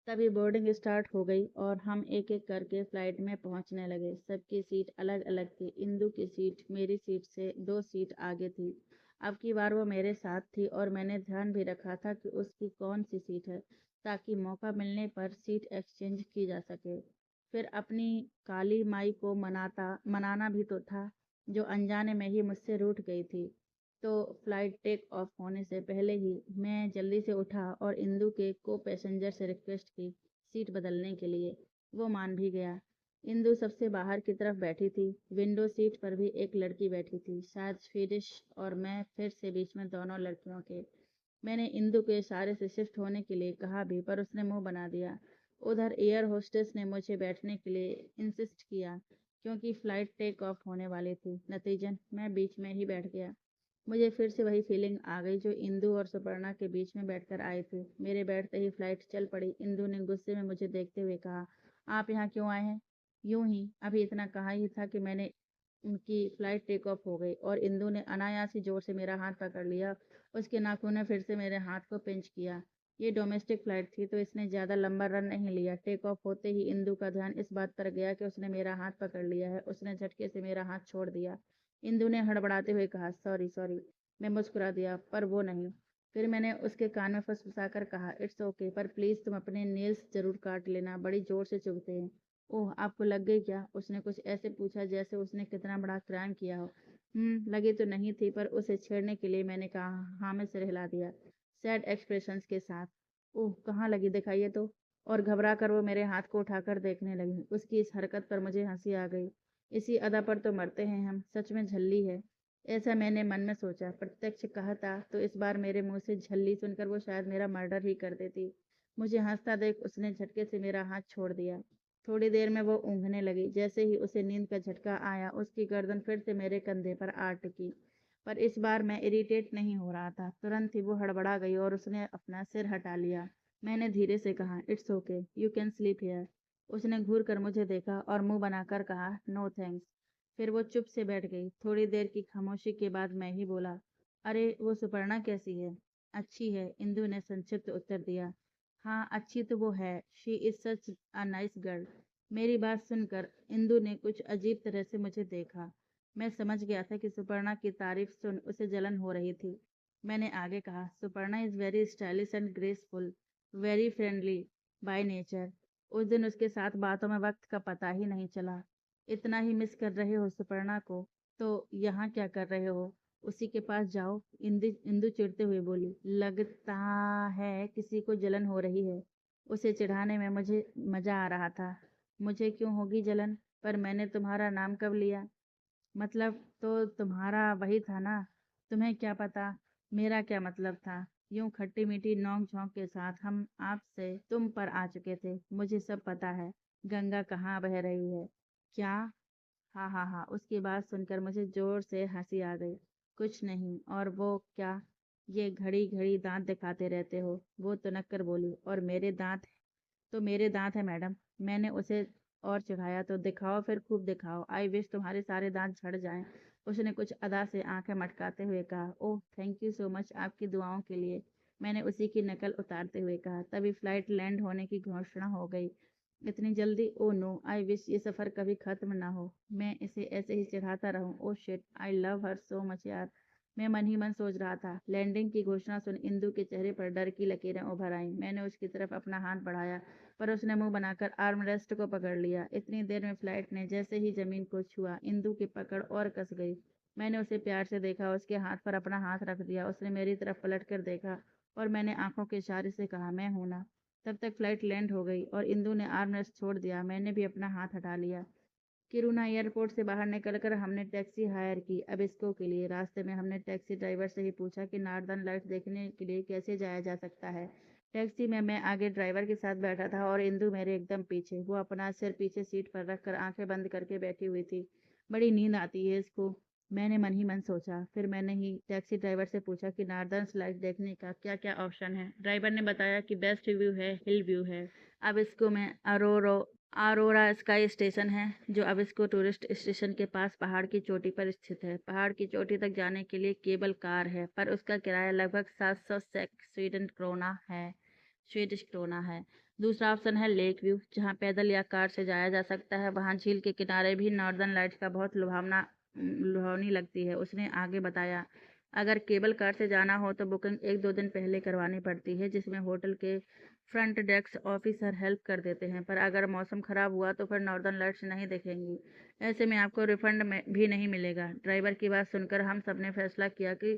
A: तभी बोर्डिंग स्टार्ट हो गई और हम एक एक करके फ्लाइट में पहुंचने लगे। सबकी सीट अलग अलग थी। इंदु की सीट मेरी सीट से 2 सीट आगे थी। अब की बार वो मेरे साथ थी और मैंने ध्यान भी रखा था कि उसकी कौन सी सीट है, ताकि मौका मिलने पर सीट एक्सचेंज की जा सके। फिर अपनी काली माई को मनाना भी तो था, जो अनजाने में ही मुझसे रूठ गई थी। तो फ्लाइट टेक ऑफ होने से पहले ही मैं जल्दी से उठा और इंदु के को पैसेंजर से रिक्वेस्ट की सीट बदलने के लिए। वो मान भी गया। इंदु सबसे बाहर की तरफ बैठी थी। विंडो सीट पर भी एक लड़की बैठी थी, शायद स्वीडिश, और मैं फिर से बीच में दोनों लड़कियों के। मैंने इंदु के इशारे से शिफ्ट होने के लिए कहा भी, पर उसने मुंह बना दिया। उधर एयर होस्टेस ने मुझे बैठने के लिए इंसिस्ट किया क्योंकि फ़्लाइट टेक ऑफ होने वाली थी। नतीजन मैं बीच में ही बैठ गया। मुझे फिर से वही फीलिंग आ गई जो इंदु और सुपर्णा के बीच में बैठकर आई थी। मेरे बैठते ही फ्लाइट चल पड़ी। इंदु ने गुस्से में मुझे देखते हुए कहा, आप यहाँ क्यों आए हैं? यूं ही, अभी इतना कहा ही था कि मैंने उनकी फ्लाइट टेक ऑफ हो गई और इंदु ने अनायास ही जोर से मेरा हाथ पकड़ लिया। उसके नाखून ने फिर से मेरे हाथ को पिंच किया। ये डोमेस्टिक फ्लाइट थी तो इसने ज़्यादा लंबा रन नहीं लिया। टेक ऑफ होते ही इंदु का ध्यान इस बात पर गया कि उसने मेरा हाथ पकड़ लिया है। उसने झटके से मेरा हाथ छोड़ दिया। इंदु ने हड़बड़ाते हुए कहा, सॉरी सॉरी। मैं मुस्कुरा दिया, पर वो नहीं। फिर मैंने उसके कान में फुसफुसाकर कहा, इट्स ओके, पर प्लीज़ तुम अपने नेल्स ज़रूर काट लेना, बड़ी ज़ोर से चुभते हैं। ओह, आपको लग गई क्या? उसने कुछ ऐसे पूछा जैसे उसने कितना बड़ा क्राइम किया हो। लगी तो नहीं थी, पर उसे छेड़ने के लिए मैंने कहा, हाँ, में सिर हिला दिया, सैड एक्सप्रेशंस के साथ। ओह, कहाँ लगी, दिखाइए तो। और घबरा कर वो मेरे हाथ को उठाकर देखने लगी। उसकी इस हरकत पर मुझे हंसी आ गई। इसी अदा पर तो मरते हैं हम, सच में झल्ली है। ऐसा मैंने मन में सोचा। प्रत्यक्ष कहता तो इस बार मेरे मुंह से झल्ली सुनकर वो शायद मेरा मर्डर ही कर देती। मुझे हंसता देख उसने झटके से मेरा हाथ छोड़ दिया। थोड़ी देर में वो ऊँघने लगी। जैसे ही उसे नींद का झटका आया, उसकी गर्दन फिर से मेरे कंधे पर आ टिकी। पर इस बार मैं इरिटेट नहीं हो रहा था। तुरंत ही वो हड़बड़ा गई और उसने अपना सिर हटा लिया। मैंने धीरे से कहा, it's okay, you can sleep here. उसने घूर कर मुझे देखा और मुंह बनाकर कहा, नो थैंक्स। फिर वो चुप से बैठ गई। थोड़ी देर की खामोशी के बाद मैं ही बोला, अरे वो सुपर्णा कैसी है? अच्छी है, इंदु ने संक्षिप्त उत्तर दिया। हाँ, अच्छी तो वो है। She is such a nice girl. मेरी बात सुनकर इंदु ने कुछ अजीब तरह से मुझे देखा। मैं समझ गया था कि सुपर्णा की तारीफ सुन उसे जलन हो रही थी। मैंने आगे कहा, Suparna is very stylish and graceful, very friendly by nature. उस दिन उसके साथ बातों में वक्त का पता ही नहीं चला। इतना ही मिस कर रहे हो सुपर्णा को, तो यहाँ क्या कर रहे हो? उसी के पास जाओ। इंदु चिढ़ते हुए बोली। लगता है किसी को जलन हो रही है। उसे चिढ़ाने में मुझे मजा आ रहा था। मुझे क्यों होगी जलन? पर मैंने तुम्हारा नाम कब लिया? मतलब तो तुम्हारा वही था ना। तुम्हें क्या पता मेरा क्या मतलब था? यूं खट्टी मीठी नोक झोंक के साथ हम आपसे तुम पर आ चुके थे। मुझे सब पता है। गंगा कहाँ बह रही है। क्या? हाँ हाँ हाँ, उसकी बात सुनकर मुझे जोर से हंसी आ गई। कुछ नहीं। और वो क्या, ये घड़ी घड़ी दांत दिखाते रहते हो? वो तुनक कर बोली। और मेरे दांत? तो मेरे दांत है मैडम। मैंने उसे और चिढ़ाया। तो दिखाओ फिर, खूब दिखाओ। आई विश तुम्हारे सारे दांत झड़ जाएं। उसने कुछ अदा से आंखें मटकाते हुए कहा, oh thank you so much आपकी दुआओं के लिए। मैंने उसी की नकल उतारते हुए कहा। तभी फ्लाइट लैंड होने की घोषणा हो गई। इतनी जल्दी? ओ नो, आई विश ये सफ़र कभी ख़त्म ना हो। मैं इसे ऐसे ही चिढ़ाता रहूं। Oh shit, I love her so much यार। मैं मन ही मन सोच रहा था। लैंडिंग की घोषणा सुन इंदु के चेहरे पर डर की लकीरें उभर आईं। मैंने उसकी तरफ अपना हाथ बढ़ाया, पर उसने मुंह बनाकर आर्म रेस्ट को पकड़ लिया। इतनी देर में फ्लाइट ने जैसे ही जमीन को छुआ, इंदु की पकड़ और कस गई। मैंने उसे प्यार से देखा, उसके हाथ पर अपना हाथ रख दिया। उसने मेरी तरफ पलट कर देखा और मैंने आंखों के इशारे से कहा, मैं हूं ना। तब तक फ्लाइट लैंड हो गई और इंदु ने आर्म रेस्ट छोड़ दिया। मैंने भी अपना हाथ हटा लिया। किरुना एयरपोर्ट से बाहर निकलकर हमने टैक्सी हायर की अबिस्को के लिए। रास्ते में हमने टैक्सी ड्राइवर से ही पूछा कि नॉर्दर्न लाइट्स देखने के लिए कैसे जाया जा सकता है। टैक्सी में मैं आगे ड्राइवर के साथ बैठा था और इंदु मेरे एकदम पीछे। वो अपना सिर पीछे सीट पर रखकर आंखें बंद करके बैठी हुई थी। बड़ी नींद आती है इसको, मैंने मन ही मन सोचा। फिर मैंने ही टैक्सी ड्राइवर से पूछा कि नॉर्दर्न लाइट्स देखने का क्या क्या ऑप्शन है। ड्राइवर ने बताया कि बेस्ट व्यू है, हिल व्यू है। अब इसको में अरोरा स्काई स्टेशन है, जो अब इसको टूरिस्ट स्टेशन के पास पहाड़ की चोटी पर स्थित है। पहाड़ की चोटी तक जाने के लिए केबल कार है, पर उसका किराया लगभग 700 स्वीडिश क्रोना है। दूसरा ऑप्शन है लेक व्यू, जहां पैदल या कार से जाया जा सकता है। वहां झील के किनारे भी नॉर्दर्न लाइट्स का बहुत लुभावनी लगती है। उसने आगे बताया, अगर केबल कार से जाना हो तो बुकिंग 1-2 दिन पहले करवानी पड़ती है, जिसमें होटल के फ्रंट डेस्क ऑफिसर हेल्प कर देते हैं। पर अगर मौसम खराब हुआ तो फिर नॉर्दर्न लाइट्स नहीं दिखेंगी। ऐसे में आपको रिफंड में भी नहीं मिलेगा। ड्राइवर की बात सुनकर हम सब ने फैसला किया कि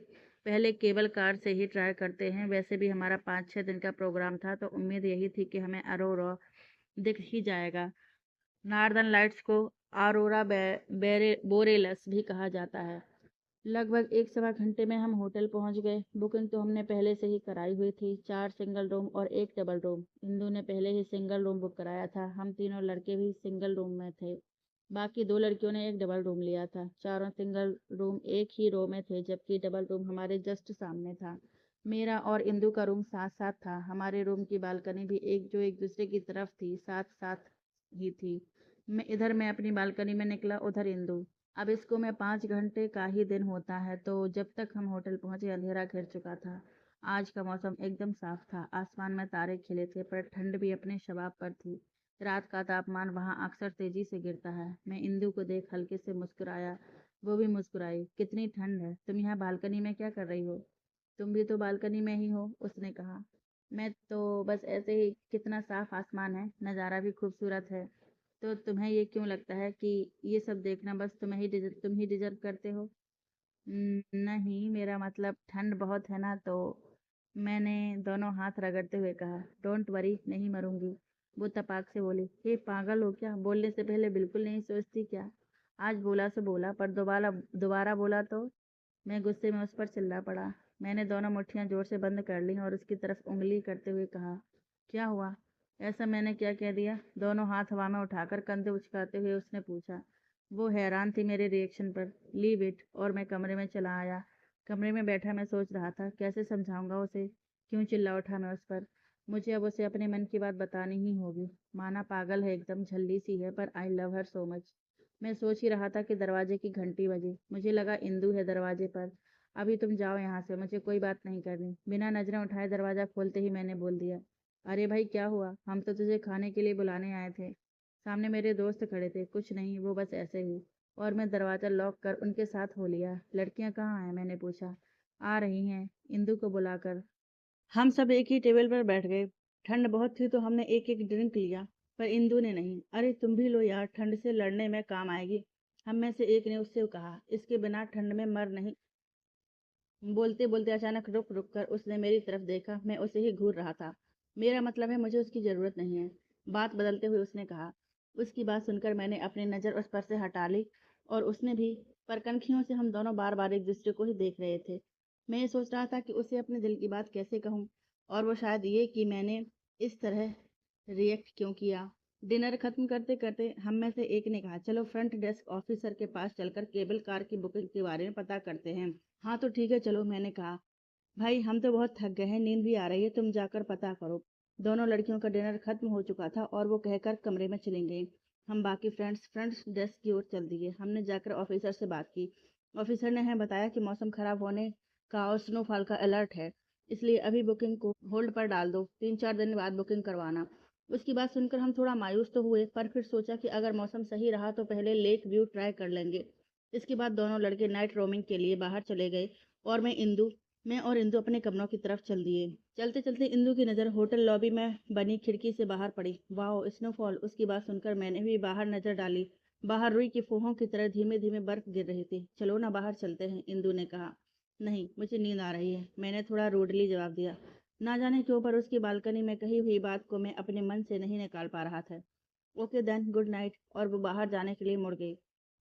A: पहले केबल कार से ही ट्राई करते हैं। वैसे भी हमारा 5-6 दिन का प्रोग्राम था, तो उम्मीद यही थी कि हमें अरोरा दिख ही जाएगा। नॉर्दर्न लाइट्स को बोरेलस भी कहा जाता है। लगभग एक सवा घंटे में हम होटल पहुंच गए। बुकिंग तो हमने पहले से ही कराई हुई थी, 4 सिंगल रूम और 1 डबल रूम। इंदु ने पहले ही सिंगल रूम बुक कराया था। हम तीनों लड़के भी सिंगल रूम में थे, बाकी 2 लड़कियों ने एक डबल रूम लिया था। चारों सिंगल रूम एक ही रो में थे, जबकि डबल रूम हमारे जस्ट सामने था। मेरा और इंदु का रूम साथ साथ था। हमारे रूम की बालकनी भी एक दूसरे की तरफ थी, साथ साथ ही थी। मैं अपनी बालकनी में निकला, उधर इंदु। अब इसको मैं 5 घंटे का ही दिन होता है, तो जब तक हम होटल पहुंचे अंधेरा घिर चुका था। आज का मौसम एकदम साफ था, आसमान में तारे खिले थे, पर ठंड भी अपने शबाब पर थी। रात का तापमान वहां अक्सर तेजी से गिरता है। मैं इंदु को देख हल्के से मुस्कुराया, वो भी मुस्कुराई। कितनी ठंड है, तुम यहाँ बालकनी में क्या कर रही हो? तुम भी तो बालकनी में ही हो, उसने कहा। मैं तो बस ऐसे ही। कितना साफ आसमान है, नज़ारा भी खूबसूरत है। तो तुम्हें ये क्यों लगता है कि ये सब देखना बस तुम ही डिजर्व करते हो? नहीं, मेरा मतलब ठंड बहुत है ना, तो मैंने दोनों हाथ रगड़ते हुए कहा। डोंट वरी, नहीं मरूंगी, वो तपाक से बोली। हे पागल हो क्या, बोलने से पहले बिल्कुल नहीं सोचती क्या? आज बोला सो बोला, पर दोबारा दोबारा बोला तो? मैं गुस्से में उस पर चिल्ला पड़ा। मैंने दोनों मुट्ठियां जोर से बंद कर लीं और उसकी तरफ उंगली करते हुए कहा, क्या हुआ? ऐसा मैंने क्या कह दिया? दोनों हाथ हवा में उठाकर कंधे उचकाते हुए उसने पूछा। वो हैरान थी मेरे रिएक्शन पर। लीव इट, और मैं कमरे में चला आया। कमरे में बैठा मैं सोच रहा था, कैसे समझाऊंगा उसे, क्यों चिल्ला उठा मैं उस पर। मुझे अब उसे अपने मन की बात बतानी ही होगी। माना पागल है, एकदम झल्ली सी है, पर I love her so much. मैं सोच ही रहा था कि दरवाजे की घंटी बजी। मुझे लगा इंदु है दरवाजे पर। अभी तुम जाओ यहाँ से, मुझे कोई बात नहीं करनी। बिना नजरें उठाए दरवाजा खोलते ही मैंने बोल दिया, अरे भाई क्या हुआ? हम तो तुझे खाने के लिए बुलाने आए थे। सामने मेरे दोस्त खड़े थे। कुछ नहीं, वो बस ऐसे ही। और मैं दरवाजा लॉक कर उनके साथ हो लिया। लड़कियां कहाँ हैं, मैंने पूछा। आ रही हैं, इंदु को बुलाकर। हम सब एक ही टेबल पर बैठ गए। ठंड बहुत थी तो हमने एक एक ड्रिंक लिया, पर इंदु ने नहीं। अरे तुम भी लो यार, ठंड से लड़ने में काम आएगी, हम में से एक ने उससे कहा। इसके बिना ठंड में मर नहीं। बोलते बोलते अचानक रुक रुक कर उसने मेरी तरफ देखा। मैं उसे ही घूर रहा था। मेरा मतलब है, मुझे उसकी जरूरत नहीं है, बात बदलते हुए उसने कहा। उसकी बात सुनकर मैंने अपनी नज़र उस पर से हटा ली, और उसने भी। पर कनखियों से हम दोनों बार बार एक दूसरे को ही देख रहे थे। मैं ये सोच रहा था कि उसे अपने दिल की बात कैसे कहूँ, और वो शायद ये कि मैंने इस तरह रिएक्ट क्यों किया। डिनर खत्म करते करते हम में से एक ने कहा, चलो फ्रंट डेस्क ऑफिसर के पास चलकर केबल कार की बुकिंग के बारे में पता करते हैं। हाँ तो ठीक है, चलो, मैंने कहा। भाई हम तो बहुत थक गए हैं, नींद भी आ रही है, तुम जाकर पता करो। दोनों लड़कियों का डिनर खत्म हो चुका था और वो कहकर कमरे में चली गई। हम बाकी फ्रेंड्स फ्रंट डेस्क की ओर चल दिए। हमने जाकर ऑफिसर से बात की। ऑफिसर ने हमें बताया कि मौसम खराब होने का और स्नोफॉल का अलर्ट है, इसलिए अभी बुकिंग को होल्ड पर डाल दो, 3-4 दिन बाद बुकिंग करवाना। उसकी बात सुनकर हम थोड़ा मायूस तो हुए, पर फिर सोचा कि अगर मौसम सही रहा तो पहले लेक व्यू ट्राई कर लेंगे। इसके बाद दोनों लड़के नाइट रोमिंग के लिए बाहर चले गए, और मैं और इंदु अपने कमरों की तरफ चल दिए। चलते चलते इंदु की नज़र होटल लॉबी में बनी खिड़की से बाहर पड़ी। वाह, स्नोफॉल! उसकी बात सुनकर मैंने भी बाहर नजर डाली। बाहर रुई की फूहों की तरह धीमे धीमे बर्फ गिर रही थी। चलो ना, बाहर चलते हैं, इंदु ने कहा। नहीं, मुझे नींद आ रही है, मैंने थोड़ा रूडली जवाब दिया। ना जाने क्यों, पर उसकी बालकनी में कही हुई बात को मैं अपने मन से नहीं निकाल पा रहा था। ओके देन, गुड नाइट, और वो बाहर जाने के लिए मुड़ गई।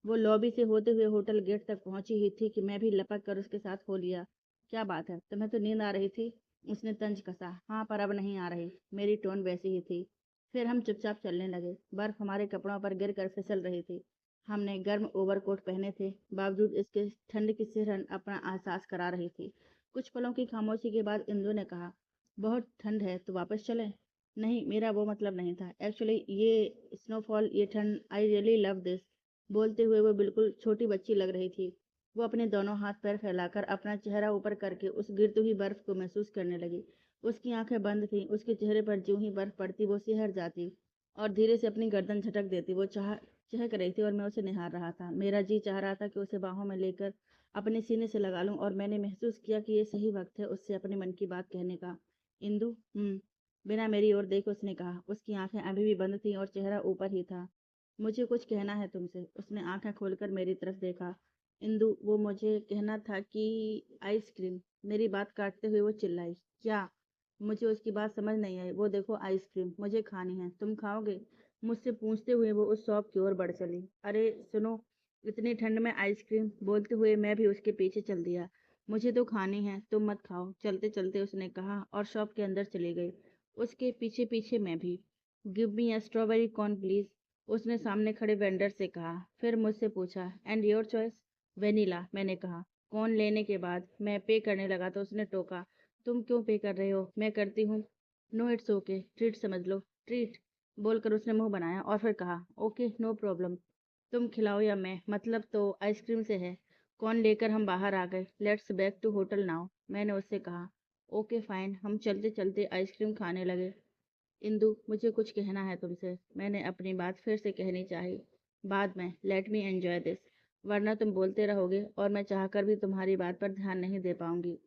A: वो लॉबी से होते हुए होटल गेट तक पहुंची ही थी कि मैं भी लपक कर उसके साथ हो लिया। क्या बात है, तुम्हें तो नींद आ रही थी? उसने तंज कसा। हाँ, पर अब नहीं आ रही। मेरी टोन वैसी ही थी। फिर हम चुपचाप चलने लगे। बर्फ हमारे कपड़ों पर गिर कर फिसल रही थी। हमने गर्म ओवरकोट पहने थे, बावजूद इसके ठंड की सिरहन अपना एहसास करा रही थी। कुछ पलों की खामोशी के बाद इंदु ने कहा, बहुत ठंड है तो वापस चलें? नहीं, मेरा वो मतलब नहीं था। एक्चुअली ये स्नोफॉल, ये ठंड, आई रियली लव दिस। बोलते हुए वो बिल्कुल छोटी बच्ची लग रही थी। वो अपने दोनों हाथ पैर फैलाकर अपना चेहरा ऊपर करके उस गिरती हुई बर्फ को महसूस करने लगी। उसकी आंखें बंद थीं। उसके चेहरे पर ज्यों ही बर्फ पड़ती वो सिहर जाती और धीरे से अपनी गर्दन झटक देती। वो चहक रही थी और मैं उसे निहार रहा था। मेरा जी चाह रहा था कि उसे बाहों में लेकर अपने सीने से लगा लूं, और मैंने महसूस किया कि ये सही वक्त है उससे अपने मन की बात कहने का। इंदु, बिना मेरी ओर देखे उसने कहा। उसकी आंखें अभी भी बंद थीं और चेहरा ऊपर ही था। मुझे कुछ कहना है तुमसे। उसने आंखें खोलकर मेरी तरफ देखा। इंदु, वो मुझे कहना था कि आइसक्रीम। मेरी बात काटते हुए वो चिल्लाई। क्या? मुझे उसकी बात समझ नहीं आई। वो देखो, आइसक्रीम मुझे खानी है, तुम खाओगे? मुझसे पूछते हुए वो उस शॉप की ओर बढ़ चली। अरे सुनो, इतनी ठंड में आइसक्रीम, बोलते हुए मैं भी उसके पीछे चल दिया। मुझे तो खानी है, तुम मत खाओ, चलते चलते उसने कहा और शॉप के अंदर चली गई। उसके पीछे पीछे मैं भी। Give me a strawberry corn please, उसने सामने खड़े वेंडर से कहा। फिर मुझसे पूछा, एंड योर चॉइस? वेनिला, मैंने कहा। कॉर्न लेने के बाद मैं पे करने लगा तो उसने टोका, तुम क्यों पे कर रहे हो, मैं करती हूँ। नो इट्स ओके, ट्रीट समझ लो, ट्रीट, बोलकर उसने मुंह बनाया और फिर कहा, ओके नो प्रॉब्लम, तुम खिलाओ या मैं, मतलब तो आइसक्रीम से है। कौन लेकर हम बाहर आ गए। Let's back to hotel now, मैंने उससे कहा। ओके फाइन, हम चलते चलते आइसक्रीम खाने लगे। इंदु, मुझे कुछ कहना है तुमसे, मैंने अपनी बात फिर से कहनी चाहिए। बाद में, लेट मी एंजॉय दिस, वरना तुम बोलते रहोगे और मैं चाहकर भी तुम्हारी बात पर ध्यान नहीं दे पाऊंगी।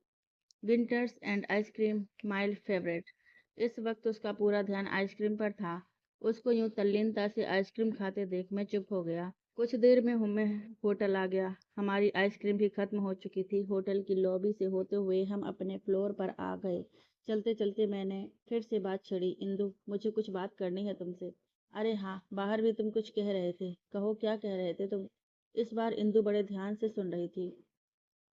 A: Winters and ice cream, mild favourite. इस वक्त उसका पूरा ध्यान आइसक्रीम पर था। उसको यूं तल्लीनता से आइसक्रीम खाते देख मैं चुप हो गया। कुछ देर में मैं होटल आ गया। हमारी आइसक्रीम भी खत्म हो चुकी थी। होटल की लॉबी से होते हुए हम अपने फ्लोर पर आ गए। चलते चलते मैंने फिर से बात छेड़ी, इंदु, मुझे कुछ बात करनी है तुमसे। अरे हाँ, बाहर भी तुम कुछ कह रहे थे, कहो क्या कह रहे थे तुम। इस बार इंदु बड़े ध्यान से सुन रही थी।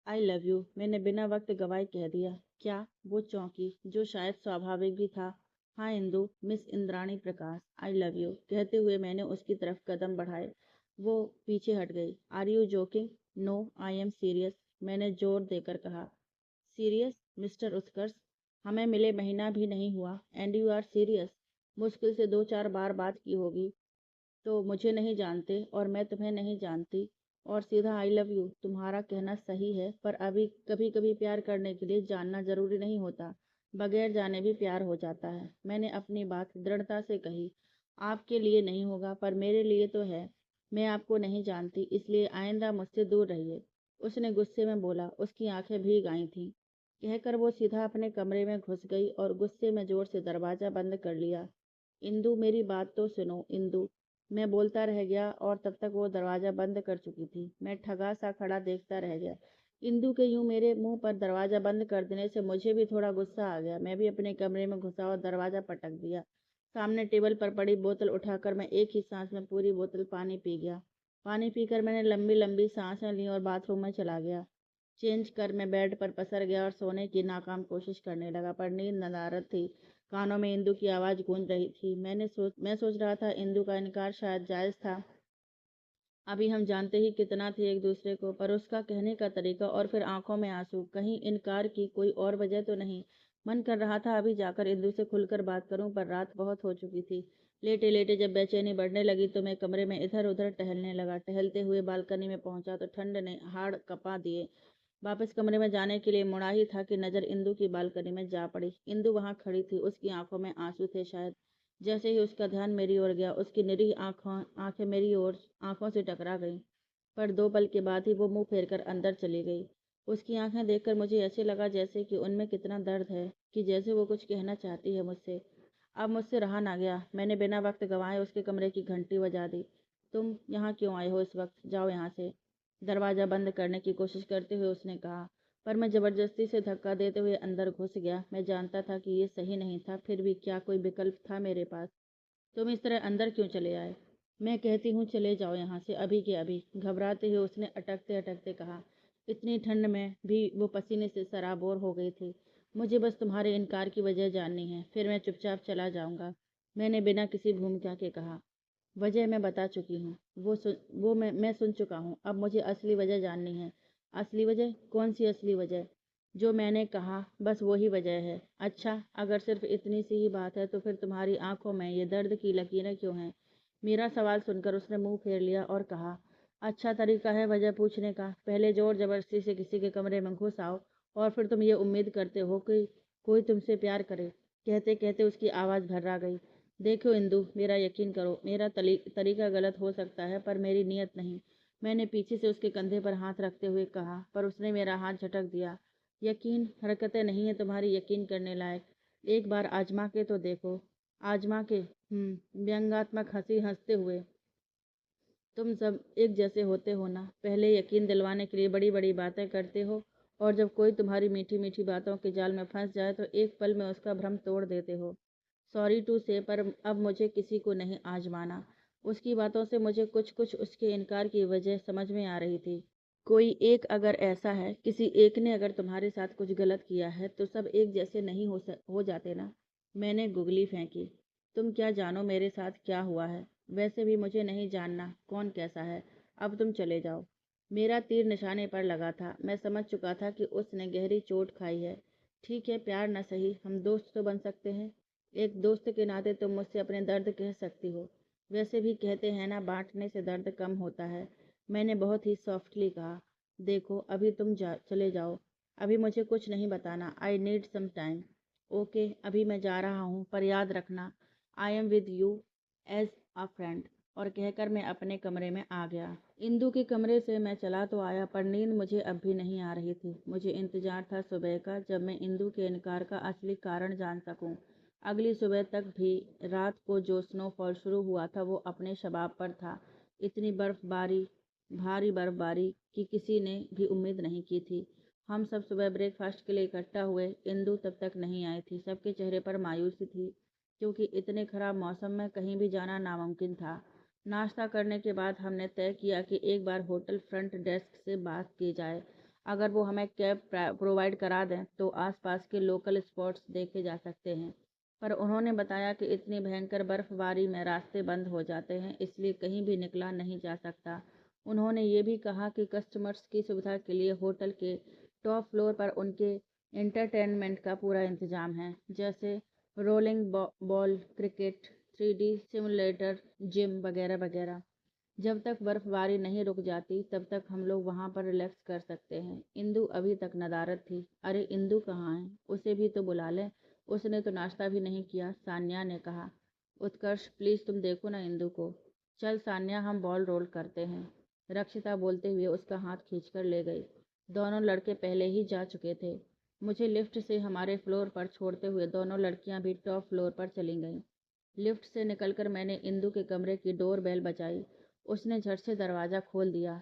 A: आई लव यू, मैंने बिना वक्त गवाए कह दिया। क्या? वो चौंकी, जो शायद स्वाभाविक भी था। हाँ Indu, miss Indrani Prakash, I love you, कहते हुए मैंने उसकी तरफ कदम बढ़ाए। वो पीछे हट गई। Are you joking? No, I am serious, मैंने जोर देकर कहा। Serious, mister Utkarsh? हमें मिले महीना भी नहीं हुआ एंड यू आर सीरियस? मुश्किल से 2-4 बार बात की होगी, तो मुझे नहीं जानते और मैं तुम्हें नहीं जानती, और सीधा आई लव यू। तुम्हारा कहना सही है, पर अभी कभी कभी प्यार करने के लिए जानना जरूरी नहीं होता, बगैर जाने भी प्यार हो जाता है, मैंने अपनी बात दृढ़ता से कही। आपके लिए नहीं होगा पर मेरे लिए तो है। मैं आपको नहीं जानती, इसलिए आइंदा मुझसे दूर रहिए, उसने गुस्से में बोला। उसकी आंखें भीग आई थीं। कहकर वो सीधा अपने कमरे में घुस गई और गुस्से में जोर से दरवाजा बंद कर लिया। इंदु, मेरी बात तो सुनो इंदु, मैं बोलता रह गया और तब तक वो दरवाजा बंद कर चुकी थी। मैं ठगा सा खड़ा देखता रह गया। इंदु के यूं मेरे मुंह पर दरवाजा बंद कर देने से मुझे भी थोड़ा गुस्सा आ गया। मैं भी अपने कमरे में घुसा और दरवाजा पटक दिया। सामने टेबल पर पड़ी बोतल उठाकर मैं एक ही सांस में पूरी बोतल पानी पी गया। पानी पीकर मैंने लंबी लंबी सांसें ली और बाथरूम में चला गया। चेंज कर मैं बेड पर पसर गया और सोने की नाकाम कोशिश करने लगा, पर नींद नदारद थी। कानों में इंदु की आवाज़ गूंज रही थी। मैं सोच रहा था इंदु का इनकार शायद जायज़ था। अभी हम जानते ही कितना थे एक दूसरे को, पर उसका कहने का तरीका और फिर आंखों में आंसू, कहीं इनकार की कोई और वजह तो नहीं। मन कर रहा था अभी जाकर इंदु से खुलकर बात करूं, पर रात बहुत हो चुकी थी। लेटे लेटे जब बेचैनी बढ़ने लगी तो मैं कमरे में इधर उधर टहलने लगा। टहलते हुए बालकनी में पहुंचा तो ठंड ने हाड़ कपा दिए। वापस कमरे में जाने के लिए मुड़ा ही था कि नजर इंदु की बालकनी में जा पड़ी। इंदु वहां खड़ी थी, उसकी आंखों में आंसू थे शायद। जैसे ही उसका ध्यान मेरी ओर गया, उसकी निरीह आंखें मेरी ओर आंखों से टकरा गईं, पर 2 पल के बाद ही वो मुंह फेरकर अंदर चली गई। उसकी आंखें देखकर मुझे ऐसे लगा जैसे कि उनमें कितना दर्द है, कि जैसे वो कुछ कहना चाहती है मुझसे। अब मुझसे रहा ना गया, मैंने बिना वक्त गंवाए उसके कमरे की घंटी बजा दी। तुम यहाँ क्यों आए हो इस वक्त? जाओ यहाँ से, दरवाज़ा बंद करने की कोशिश करते हुए उसने कहा। पर मैं ज़बरदस्ती से धक्का देते हुए अंदर घुस गया। मैं जानता था कि ये सही नहीं था, फिर भी क्या कोई विकल्प था मेरे पास? तुम इस तरह अंदर क्यों चले आए? मैं कहती हूँ चले जाओ यहाँ से अभी के अभी, घबराते हुए उसने अटकते अटकते कहा। इतनी ठंड में भी वो पसीने से सराबोर हो गई थी। मुझे बस तुम्हारे इनकार की वजह जाननी है, फिर मैं चुपचाप चला जाऊंगा, मैंने बिना किसी भूमिका के कहा। वजह मैं बता चुकी हूँ, वो मैं सुन चुका हूँ, अब मुझे असली वजह जाननी है। असली वजह? कौन सी असली वजह? जो मैंने कहा, बस वही वजह है। अच्छा, अगर सिर्फ इतनी सी ही बात है तो फिर तुम्हारी आंखों में ये दर्द की लकीरें क्यों हैं? मेरा सवाल सुनकर उसने मुंह फेर लिया और कहा, अच्छा तरीका है वजह पूछने का, पहले जोर जबरदस्ती से किसी के कमरे में घुस आओ और फिर तुम ये उम्मीद करते हो कि कोई तुमसे प्यार करे। कहते कहते उसकी आवाज़ भर्रा गई। देखो इंदु, मेरा यकीन करो, मेरा तरीका गलत हो सकता है पर मेरी नीयत नहीं, मैंने पीछे से उसके कंधे पर हाथ रखते हुए कहा, पर उसने मेरा हाथ झटक दिया। यकीन हरकतें नहीं है तुम्हारी यकीन करने लायक, एक बार आजमा के तो देखो। आजमा के? व्यंग्यात्मक हंसी हंसते हुए। तुम सब एक जैसे होते हो ना, पहले यकीन दिलवाने के लिए बड़ी बड़ी बातें करते हो और जब कोई तुम्हारी मीठी मीठी बातों के जाल में फंस जाए तो एक पल में उसका भ्रम तोड़ देते हो। सॉरी टू से, पर अब मुझे किसी को नहीं आजमाना। उसकी बातों से मुझे कुछ कुछ उसके इनकार की वजह समझ में आ रही थी। कोई एक अगर ऐसा है, किसी एक ने अगर तुम्हारे साथ कुछ गलत किया है तो सब एक जैसे नहीं हो जाते ना। मैंने गुगली फेंकी। तुम क्या जानो मेरे साथ क्या हुआ है। वैसे भी मुझे नहीं जानना कौन कैसा है। अब तुम चले जाओ। मेरा तीर निशाने पर लगा था। मैं समझ चुका था कि उसने गहरी चोट खाई है। ठीक है, प्यार न सही, हम दोस्त तो बन सकते हैं। एक दोस्त के नाते तुम मुझसे अपने दर्द कह सकती हो। वैसे भी कहते हैं ना, बांटने से दर्द कम होता है। मैंने बहुत ही सॉफ्टली कहा। देखो, अभी तुम चले जाओ। अभी मुझे कुछ नहीं बताना। I need some time. Okay, अभी मैं जा रहा हूँ, पर याद रखना, I am with you as a friend. और कहकर मैं अपने कमरे में आ गया। इंदु के कमरे से मैं चला तो आया, पर नींद मुझे अब भी नहीं आ रही थी। मुझे इंतजार था सुबह का, जब मैं इंदु के इनकार का असली कारण जान सकूं। अगली सुबह तक भी रात को जो स्नोफॉल शुरू हुआ था वो अपने शबाब पर था। इतनी बर्फबारी, भारी बर्फबारी की किसी ने भी उम्मीद नहीं की थी। हम सब सुबह ब्रेकफास्ट के लिए इकट्ठा हुए। इंदु तब तक नहीं आई थी। सबके चेहरे पर मायूसी थी, क्योंकि इतने खराब मौसम में कहीं भी जाना नामुमकिन था। नाश्ता करने के बाद हमने तय किया कि एक बार होटल फ्रंट डेस्क से बात की जाए। अगर वो हमें कैब प्रोवाइड करा दें तो आसपास के लोकल स्पॉट्स देखे जा सकते हैं। पर उन्होंने बताया कि इतनी भयंकर बर्फबारी में रास्ते बंद हो जाते हैं, इसलिए कहीं भी निकला नहीं जा सकता। उन्होंने ये भी कहा कि कस्टमर्स की सुविधा के लिए होटल के टॉप फ्लोर पर उनके एंटरटेनमेंट का पूरा इंतजाम है, जैसे rolling ball, cricket, 3D simulator, gym वगैरह वगैरह। जब तक बर्फबारी नहीं रुक जाती तब तक हम लोग वहाँ पर रिलैक्स कर सकते हैं। इंदु अभी तक नदारद थी। अरे, इंदु कहाँ है? उसे भी तो बुला लें। उसने तो नाश्ता भी नहीं किया, सान्या ने कहा। उत्कर्ष, प्लीज तुम देखो ना इंदु को। चल सान्या, हम बॉल रोल करते हैं, रक्षिता बोलते हुए उसका हाथ खींचकर ले गई। दोनों लड़के पहले ही जा चुके थे। मुझे लिफ्ट से हमारे फ्लोर पर छोड़ते हुए दोनों लड़कियां भी टॉप फ्लोर पर चली गईं। लिफ्ट से निकलकर मैंने इंदु के कमरे की डोर बेल बजाई। उसने झट से दरवाज़ा खोल दिया।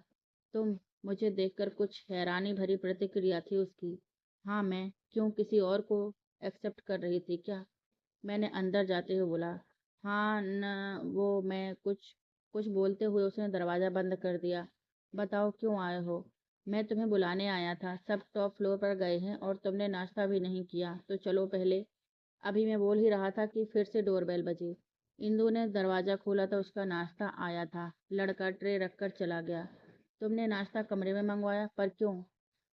A: तुम? मुझे देखकर कुछ हैरानी भरी प्रतिक्रिया थी उसकी। हाँ, मैं। क्यों, किसी और को एक्सेप्ट कर रही थी क्या? मैंने अंदर जाते हुए बोला। हाँ न, वो मैं कुछ कुछ बोलते हुए उसने दरवाज़ा बंद कर दिया। बताओ क्यों आए हो? मैं तुम्हें बुलाने आया था। सब टॉप फ्लोर पर गए हैं और तुमने नाश्ता भी नहीं किया, तो चलो पहले। अभी मैं बोल ही रहा था कि फिर से डोरबेल बजी। इंदु ने दरवाज़ा खोला तो उसका नाश्ता आया था। लड़का ट्रे रखकर चला गया। तुमने नाश्ता कमरे में मंगवाया, पर क्यों?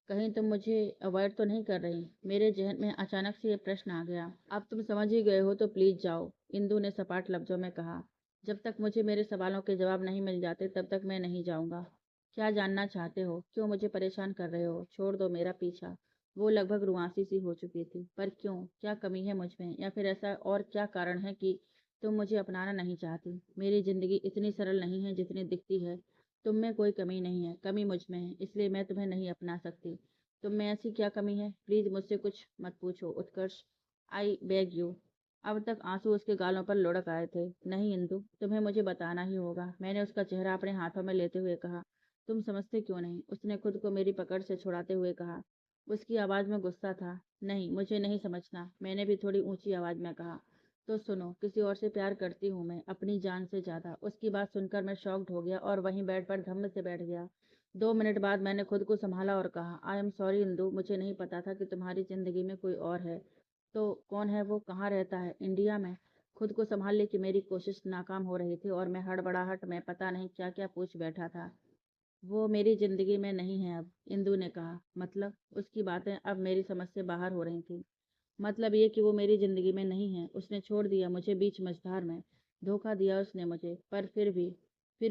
A: कहीं तुम मुझे अवॉइड तो नहीं कर रही? मेरे जहन में अचानक से ये प्रश्न आ गया। अब तुम समझ ही गए हो तो प्लीज जाओ, इंदु ने सपाट लफ्जों में कहा। जब तक मुझे मेरे सवालों के जवाब नहीं मिल जाते तब तक मैं नहीं जाऊंगा। क्या जानना चाहते हो? क्यों मुझे परेशान कर रहे हो? छोड़ दो मेरा पीछा। वो लगभग रुआंसी सी हो चुकी थी। पर क्यों? क्या कमी है मुझ में, या फिर ऐसा और क्या कारण है कि तुम मुझे अपनाना नहीं चाहती? मेरी जिंदगी इतनी सरल नहीं है जितनी दिखती है। तुम में कोई कमी नहीं है, कमी मुझ में है, इसलिए मैं तुम्हें नहीं अपना सकती। तुम में ऐसी क्या कमी है? प्लीज मुझसे कुछ मत पूछो उत्कर्ष, आई बेग यू। अब तक आंसू उसके गालों पर लुढ़क आए थे। नहीं इंदु, तुम्हें मुझे बताना ही होगा, मैंने उसका चेहरा अपने हाथों में लेते हुए कहा। तुम समझते क्यों नहीं? उसने खुद को मेरी पकड़ से छुड़ाते हुए कहा। उसकी आवाज़ में गुस्सा था। नहीं, मुझे नहीं समझना, मैंने भी थोड़ी ऊंची आवाज़ में कहा। तो सुनो, किसी और से प्यार करती हूँ मैं, अपनी जान से ज़्यादा। उसकी बात सुनकर मैं शॉक्ड हो गया और वहीं बेड पर धम्म से बैठ गया। 2 मिनट बाद मैंने खुद को संभाला और कहा, आई एम सॉरी इंदु, मुझे नहीं पता था कि तुम्हारी ज़िंदगी में कोई और है। तो कौन है वो? कहाँ रहता है? इंडिया में। खुद को संभालने की मेरी कोशिश नाकाम हो रही थी और मैं हड़बड़ाहट में पता नहीं क्या क्या पूछ बैठा था। वो मेरी ज़िंदगी में नहीं है अब, इंदु ने कहा। मतलब? उसकी बातें अब मेरी समझ से बाहर हो रही थी। मतलब ये कि वो मेरी ज़िंदगी में नहीं है। उसने छोड़ दिया मुझे बीच मझधार में। धोखा दिया उसने मुझे, पर फिर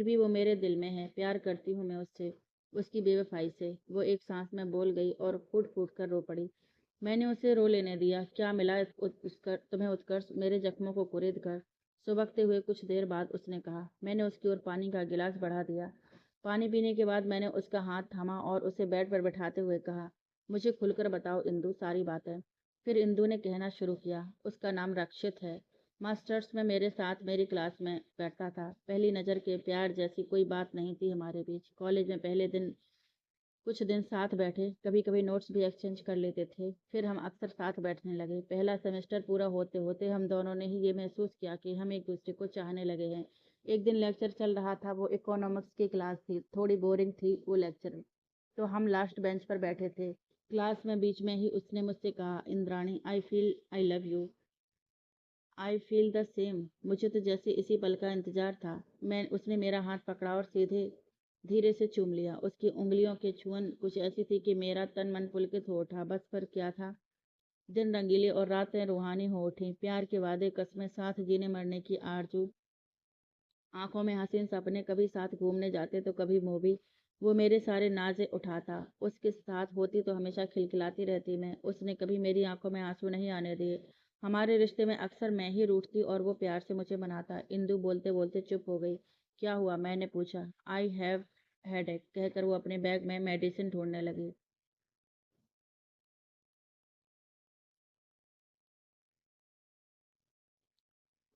A: भी वो मेरे दिल में है। प्यार करती हूँ मैं उससे, उसकी बेवफाई से। वो एक सांस में बोल गई और फूट फूट कर रो पड़ी। मैंने उसे रो लेने दिया। क्या मिला तुम्हें उत्कर्ष? मेरे जख्मों को कुरेद कर सुबकते हुए कुछ देर बाद उसने कहा। मैंने उसकी ओर पानी का गिलास बढ़ा दिया। पानी पीने के बाद मैंने उसका हाथ थामा और उसे बेड पर बैठाते हुए कहा, मुझे खुलकर बताओ इंदु, सारी बात है। फिर इंदु ने कहना शुरू किया। उसका नाम रक्षित है। मास्टर्स में मेरे साथ मेरी क्लास में बैठता था। पहली नज़र के प्यार जैसी कोई बात नहीं थी हमारे बीच। कॉलेज में पहले दिन कुछ दिन साथ बैठे, कभी कभी नोट्स भी एक्सचेंज कर लेते थे। फिर हम अक्सर साथ बैठने लगे। पहला सेमेस्टर पूरा होते होते हम दोनों ने ही ये महसूस किया कि हम एक दूसरे को चाहने लगे हैं। एक दिन लेक्चर चल रहा था, वो इकोनॉमिक्स की क्लास थी। थोड़ी बोरिंग थी वो लेक्चर, तो हम लास्ट बेंच पर बैठे थे। क्लास में बीच में ही उसने मुझसे कहा, Indrani, I love you. I feel the same. मुझे तो जैसे इसी पल का इंतजार था। उसने मेरा हाथ पकड़ा और सीधे धीरे से चूम लिया। उसकी उंगलियों की छुअन कुछ ऐसी थी कि मेरा तन मन पुलकित हो उठा। बस पर क्या था, दिन रंगीले और रातें रूहानी हो उठी। प्यार के वादे, कस्में, साथ जीने मरने की आरज़ू, आंखों में हसीन सपने, कभी साथ घूमने जाते तो कभी मूवी। वो मेरे सारे नाज़े उठाता। उसके साथ होती तो हमेशा खिलखिलाती रहती मैं। उसने कभी मेरी आंखों में आंसू नहीं आने दिए। हमारे रिश्ते में अक्सर मैं ही रूठती और वो प्यार से मुझे मनाता। इंदु बोलते बोलते चुप हो गई। क्या हुआ, मैंने पूछा। आई हैव हेडेक कहकर वो अपने बैग में मेडिसिन ढूंढने लगी।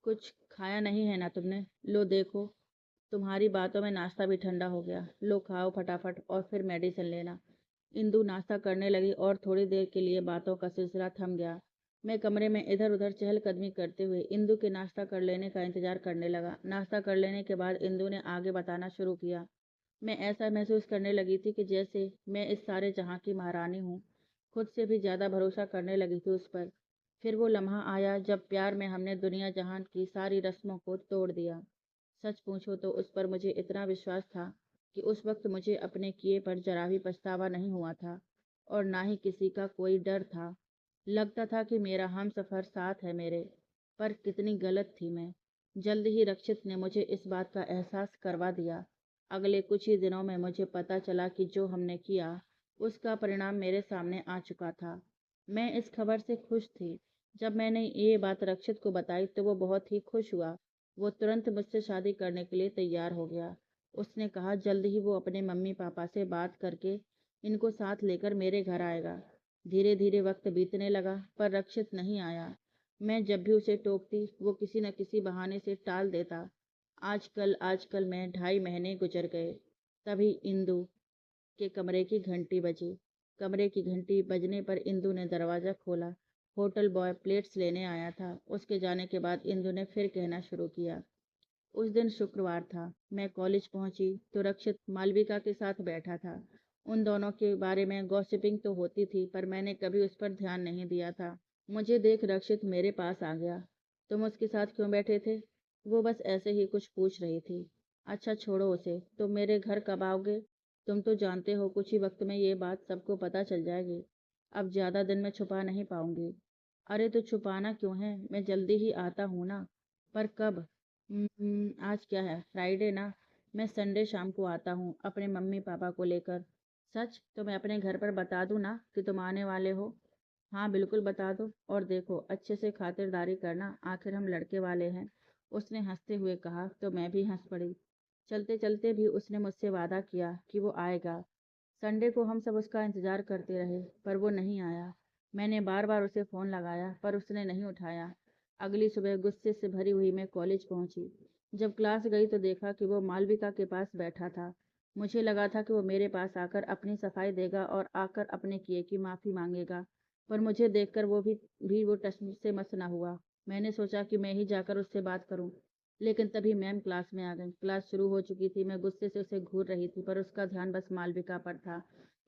A: कुछ खाया नहीं है ना तुमने? लो देखो, तुम्हारी बातों में नाश्ता भी ठंडा हो गया। लो खाओ फटाफट और फिर मेडिसिन लेना। इंदु नाश्ता करने लगी और थोड़ी देर के लिए बातों का सिलसिला थम गया। मैं कमरे में इधर उधर चहलकदमी करते हुए इंदु के नाश्ता कर लेने का इंतजार करने लगा। नाश्ता कर लेने के बाद इंदु ने आगे बताना शुरू किया। मैं ऐसा महसूस करने लगी थी कि जैसे मैं इस सारे जहां की महारानी हूँ। खुद से भी ज्यादा भरोसा करने लगी थी उस पर। फिर वो लम्हा आया जब प्यार में हमने दुनिया जहान की सारी रस्मों को तोड़ दिया। सच पूछो तो उस पर मुझे इतना विश्वास था कि उस वक्त मुझे अपने किए पर जरा भी पछतावा नहीं हुआ था, और ना ही किसी का कोई डर था। लगता था कि मेरा हम सफर साथ है मेरे। पर कितनी गलत थी मैं। जल्द ही रक्षित ने मुझे इस बात का एहसास करवा दिया। अगले कुछ ही दिनों में मुझे पता चला कि जो हमने किया उसका परिणाम मेरे सामने आ चुका था। मैं इस खबर से खुश थी। जब मैंने ये बात रक्षित को बताई तो वो बहुत ही खुश हुआ। वो तुरंत मुझसे शादी करने के लिए तैयार हो गया। उसने कहा जल्द ही वो अपने मम्मी पापा से बात करके इनको साथ लेकर मेरे घर आएगा। धीरे धीरे वक्त बीतने लगा पर रक्षित नहीं आया। मैं जब भी उसे टोकती वो किसी न किसी बहाने से टाल देता। आजकल आजकल में 2.5 महीने गुजर गए। तभी इंदु के कमरे की घंटी बजी। कमरे की घंटी बजने पर इंदु ने दरवाज़ा खोला। होटल बॉय प्लेट्स लेने आया था। उसके जाने के बाद इंदु ने फिर कहना शुरू किया। उस दिन शुक्रवार था। मैं कॉलेज पहुंची तो रक्षित मालविका के साथ बैठा था। उन दोनों के बारे में गॉसिपिंग तो होती थी पर मैंने कभी उस पर ध्यान नहीं दिया था। मुझे देख रक्षित मेरे पास आ गया। तुम उसके साथ क्यों बैठे थे? वो बस ऐसे ही कुछ पूछ रही थी। अच्छा छोड़ो उसे, तुम मेरे घर कब आओगे? तुम तो जानते हो कुछ ही वक्त में ये बात सबको पता चल जाएगी। अब ज्यादा दिन में छुपा नहीं पाऊंगी। अरे तो छुपाना क्यों है, मैं जल्दी ही आता हूँ ना। पर कब? आज क्या है, फ्राइडे ना। मैं संडे शाम को आता हूँ अपने मम्मी पापा को लेकर। सच? तो मैं अपने घर पर बता दूँ ना कि तुम आने वाले हो? हाँ बिल्कुल बता दो, और देखो अच्छे से खातिरदारी करना, आखिर हम लड़के वाले हैं। उसने हंसते हुए कहा तो मैं भी हंस पड़ी। चलते चलते भी उसने मुझसे वादा किया कि वो आएगा। संडे को हम सब उसका इंतजार करते रहे पर वो नहीं आया। मैंने बार बार उसे फ़ोन लगाया पर उसने नहीं उठाया। अगली सुबह गुस्से से भरी हुई मैं कॉलेज पहुंची। जब क्लास गई तो देखा कि वो मालविका के पास बैठा था। मुझे लगा था कि वो मेरे पास आकर अपनी सफाई देगा और आकर अपने किए की माफ़ी मांगेगा। पर मुझे देखकर वो टस से मस न हुआ। मैंने सोचा कि मैं ही जाकर उससे बात करूं। लेकिन तभी मैम क्लास में आ गई। क्लास शुरू हो चुकी थी। मैं गुस्से से उसे घूर रही थी पर उसका ध्यान बस मालविका पर था।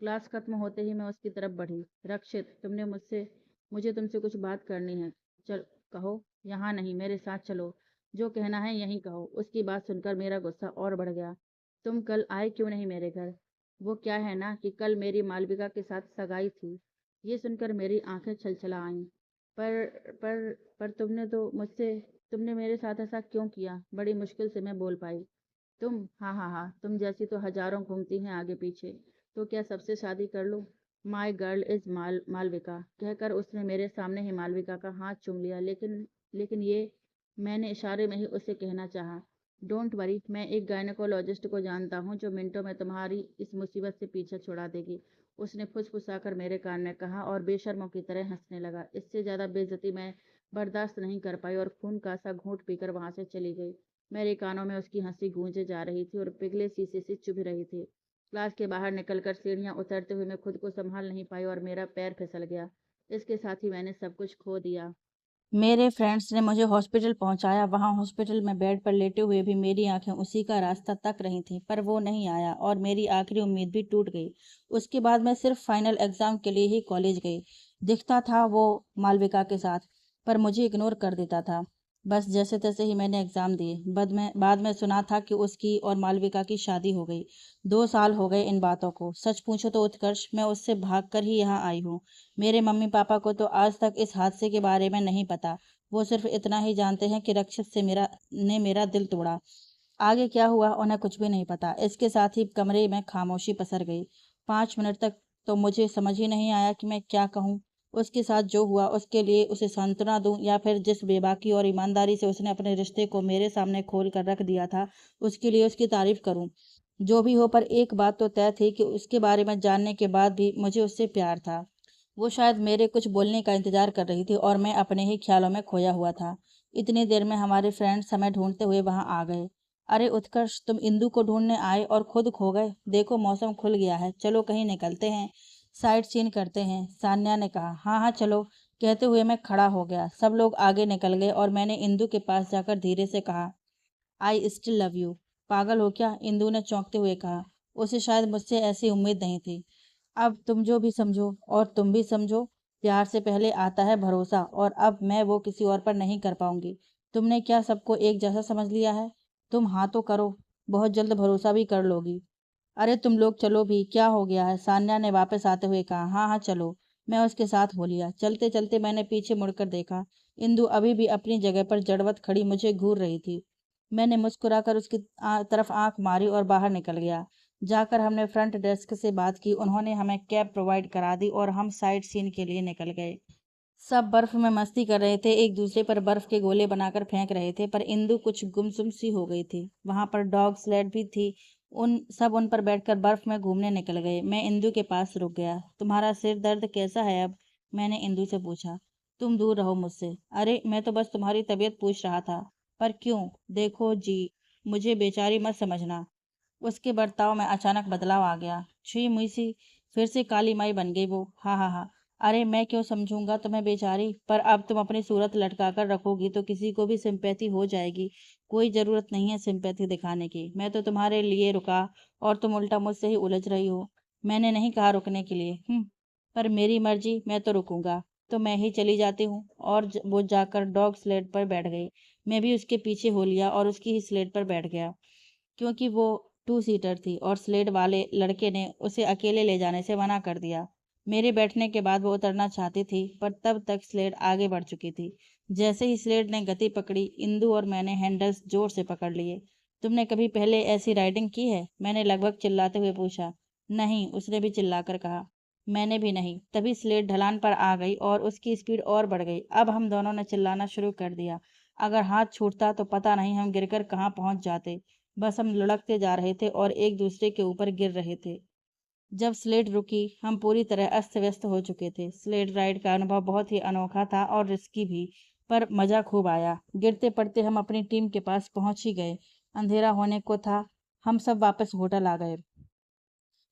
A: क्लास खत्म होते ही मैं उसकी तरफ बढ़ी। रक्षित, तुमने मुझसे मुझे तुमसे कुछ बात करनी है। चल, कहो। यहाँ नहीं, मेरे साथ चलो। जो कहना है यहीं कहो। उसकी बात सुनकर मेरा गुस्सा और बढ़ गया। तुम कल आए क्यों नहीं मेरे घर? वो क्या है ना कि कल मेरी मालविका के साथ सगाई थी। ये सुनकर मेरी आंखें छलछला आईं। पर पर तुमने मेरे साथ ऐसा क्यों किया? बड़ी मुश्किल से मैं बोल पाई। तुम? हाँ हाँ हाँ, तुम जैसी तो हजारों घूमती हैं आगे पीछे। तो क्या सबसे शादी कर लूं? माई गर्ल इज मालविका कहकर उसने मेरे सामने ही मालविका का हाथ चूम लिया। लेकिन ये, मैंने इशारे में ही उसे कहना चाहा। डोंट वरी, मैं एक गायनेकोलॉजिस्ट को जानता हूँ जो मिनटों में तुम्हारी इस मुसीबत से पीछा छुड़ा देगी। उसने फुसफुसाकर मेरे कान में कहा और बेशर्मों की तरह हंसने लगा। इससे ज्यादा बेइज्जती मैं बर्दाश्त नहीं कर पाई और खून का सा घूंट पीकर वहां से चली गई। मेरे कानों में उसकी हंसी गूंजे जा रही थी और पिघले शीशे से चुभ रही थी। क्लास के बाहर निकलकर सीढ़ियां उतरते हुए मैं खुद को संभाल नहीं पाई और मेरा पैर फिसल गया। इसके साथ ही मैंने सब कुछ खो दिया। मेरे फ्रेंड्स ने मुझे हॉस्पिटल पहुंचाया। वहां हॉस्पिटल में बेड पर लेटे हुए भी मेरी आंखें उसी का रास्ता तक रही थीं, पर वो नहीं आया और मेरी आखिरी उम्मीद भी टूट गई। उसके बाद मैं सिर्फ फाइनल एग्जाम के लिए ही कॉलेज गई। दिखता था वो मालविका के साथ, पर मुझे इग्नोर कर देता था। बस जैसे तैसे ही मैंने एग्जाम दिए। बाद में सुना था कि उसकी और मालविका की शादी हो गई। 2 साल हो गए इन बातों को। सच पूछो तो उत्कर्ष, मैं उससे भागकर ही यहाँ आई हूँ। मेरे मम्मी पापा को तो आज तक इस हादसे के बारे में नहीं पता। वो सिर्फ इतना ही जानते हैं कि रक्षित से मेरा दिल तोड़ा। आगे क्या हुआ उन्हें कुछ भी नहीं पता। इसके साथ ही कमरे में खामोशी पसर गई। 5 मिनट तक तो मुझे समझ ही नहीं आया कि मैं क्या कहूँ। उसके साथ जो हुआ उसके लिए उसे सांत्वना दूं या फिर जिस बेबाकी और ईमानदारी से उसने अपने रिश्ते को मेरे सामने खोल कर रख दिया था, उसके लिए उसकी तारीफ करूं। जो भी हो, पर एक बात तो तय थी कि उसके बारे में जानने के बाद भी मुझे उससे प्यार था। वो शायद मेरे कुछ बोलने का इंतजार कर रही थी और मैं अपने ही ख्यालों में खोया हुआ था। इतनी देर में हमारे फ्रेंड्स हमें ढूंढते हुए वहां आ गए। अरे उत्कर्ष, तुम इंदु को ढूंढने आए और खुद खो गए। देखो मौसम खुल गया है, चलो कहीं निकलते हैं, साइट सीन करते हैं, सान्या ने कहा। हाँ हाँ चलो, कहते हुए मैं खड़ा हो गया। सब लोग आगे निकल गए और मैंने इंदु के पास जाकर धीरे से कहा, आई स्टिल लव यू। पागल हो क्या? इंदु ने चौंकते हुए कहा। उसे शायद मुझसे ऐसी उम्मीद नहीं थी। अब तुम जो भी समझो और तुम भी समझो, प्यार से पहले आता है भरोसा, और अब मैं वो किसी और पर नहीं कर पाऊंगी। तुमने क्या सबको एक जैसा समझ लिया है? तुम हाँ तो करो, बहुत जल्द भरोसा भी कर लोगी। अरे तुम लोग चलो भी, क्या हो गया है? सान्या ने वापस आते हुए कहा। हाँ हाँ चलो, मैं उसके साथ हो लिया। चलते चलते मैंने पीछे मुड़कर देखा। इंदु अभी भी अपनी जगह पर जड़वत खड़ी मुझे घूर रही थी। मैंने मुस्कुराकर उसकी तरफ आंख मारी और बाहर निकल गया। जाकर हमने फ्रंट डेस्क से बात की। उन्होंने हमें कैब प्रोवाइड करा दी और हम साइट सीन के लिए निकल गए। सब बर्फ में मस्ती कर रहे थे, एक दूसरे पर बर्फ के गोले बनाकर फेंक रहे थे, पर इंदु कुछ गुमसुम सी हो गई थी। वहां पर डॉग स्लेड भी थी। उन पर बैठकर बर्फ में घूमने निकल गए। मैं इंदु के पास रुक गया। तुम्हारा सिर दर्द कैसा है अब? मैंने इंदु से पूछा। तुम दूर रहो मुझसे। अरे मैं तो बस तुम्हारी तबीयत पूछ रहा था। पर क्यों? देखो जी, मुझे बेचारी मत समझना। उसके बर्ताव में अचानक बदलाव आ गया। छी मुई सी, फिर से काली माई बन गई वो। हा हा हा। अरे मैं क्यों समझूंगा तुम्हें बेचारी, पर अब तुम अपनी सूरत लटका कर रखोगी तो किसी को भी सिंपैथी हो जाएगी। कोई जरूरत नहीं है सिंपैथी दिखाने की। मैं तो तुम्हारे लिए रुका और तुम उल्टा मुझसे ही उलझ रही हो। मैंने नहीं कहा रुकने के लिए। पर मेरी मर्जी, मैं तो रुकूंगा। तो मैं ही चली जाती हूँ। और वो जाकर डॉग स्लेड पर बैठ गई। मैं भी उसके पीछे हो लिया और उसकी ही स्लेड पर बैठ गया, क्योंकि वो 2 सीटर थी और स्लेड वाले लड़के ने उसे अकेले ले जाने से मना कर दिया। मेरे बैठने के बाद वो उतरना चाहती थी, पर तब तक स्लेड आगे बढ़ चुकी थी। जैसे ही स्लेड ने गति पकड़ी, इंदु और मैंने हैंडल्स जोर से पकड़ लिए। तुमने कभी पहले ऐसी राइडिंग की है? मैंने लगभग चिल्लाते हुए पूछा। नहीं, उसने भी चिल्लाकर कहा। मैंने भी नहीं। तभी स्लेड ढलान पर आ गई और उसकी स्पीड और बढ़ गई। अब हम दोनों ने चिल्लाना शुरू कर दिया। अगर हाथ छूटता तो पता नहीं हम गिरकर कहाँ पहुंच जाते। बस हम लुढ़कते जा रहे थे और एक दूसरे के ऊपर गिर रहे थे। जब स्लेड रुकी, हम पूरी तरह अस्त व्यस्त हो चुके थे। स्लेड राइड का अनुभव बहुत ही अनोखा था और रिस्की भी, पर मजा खूब आया। गिरते पड़ते हम अपनी टीम के पास पहुंच ही गए। अंधेरा होने को था। हम सब वापस होटल आ गए।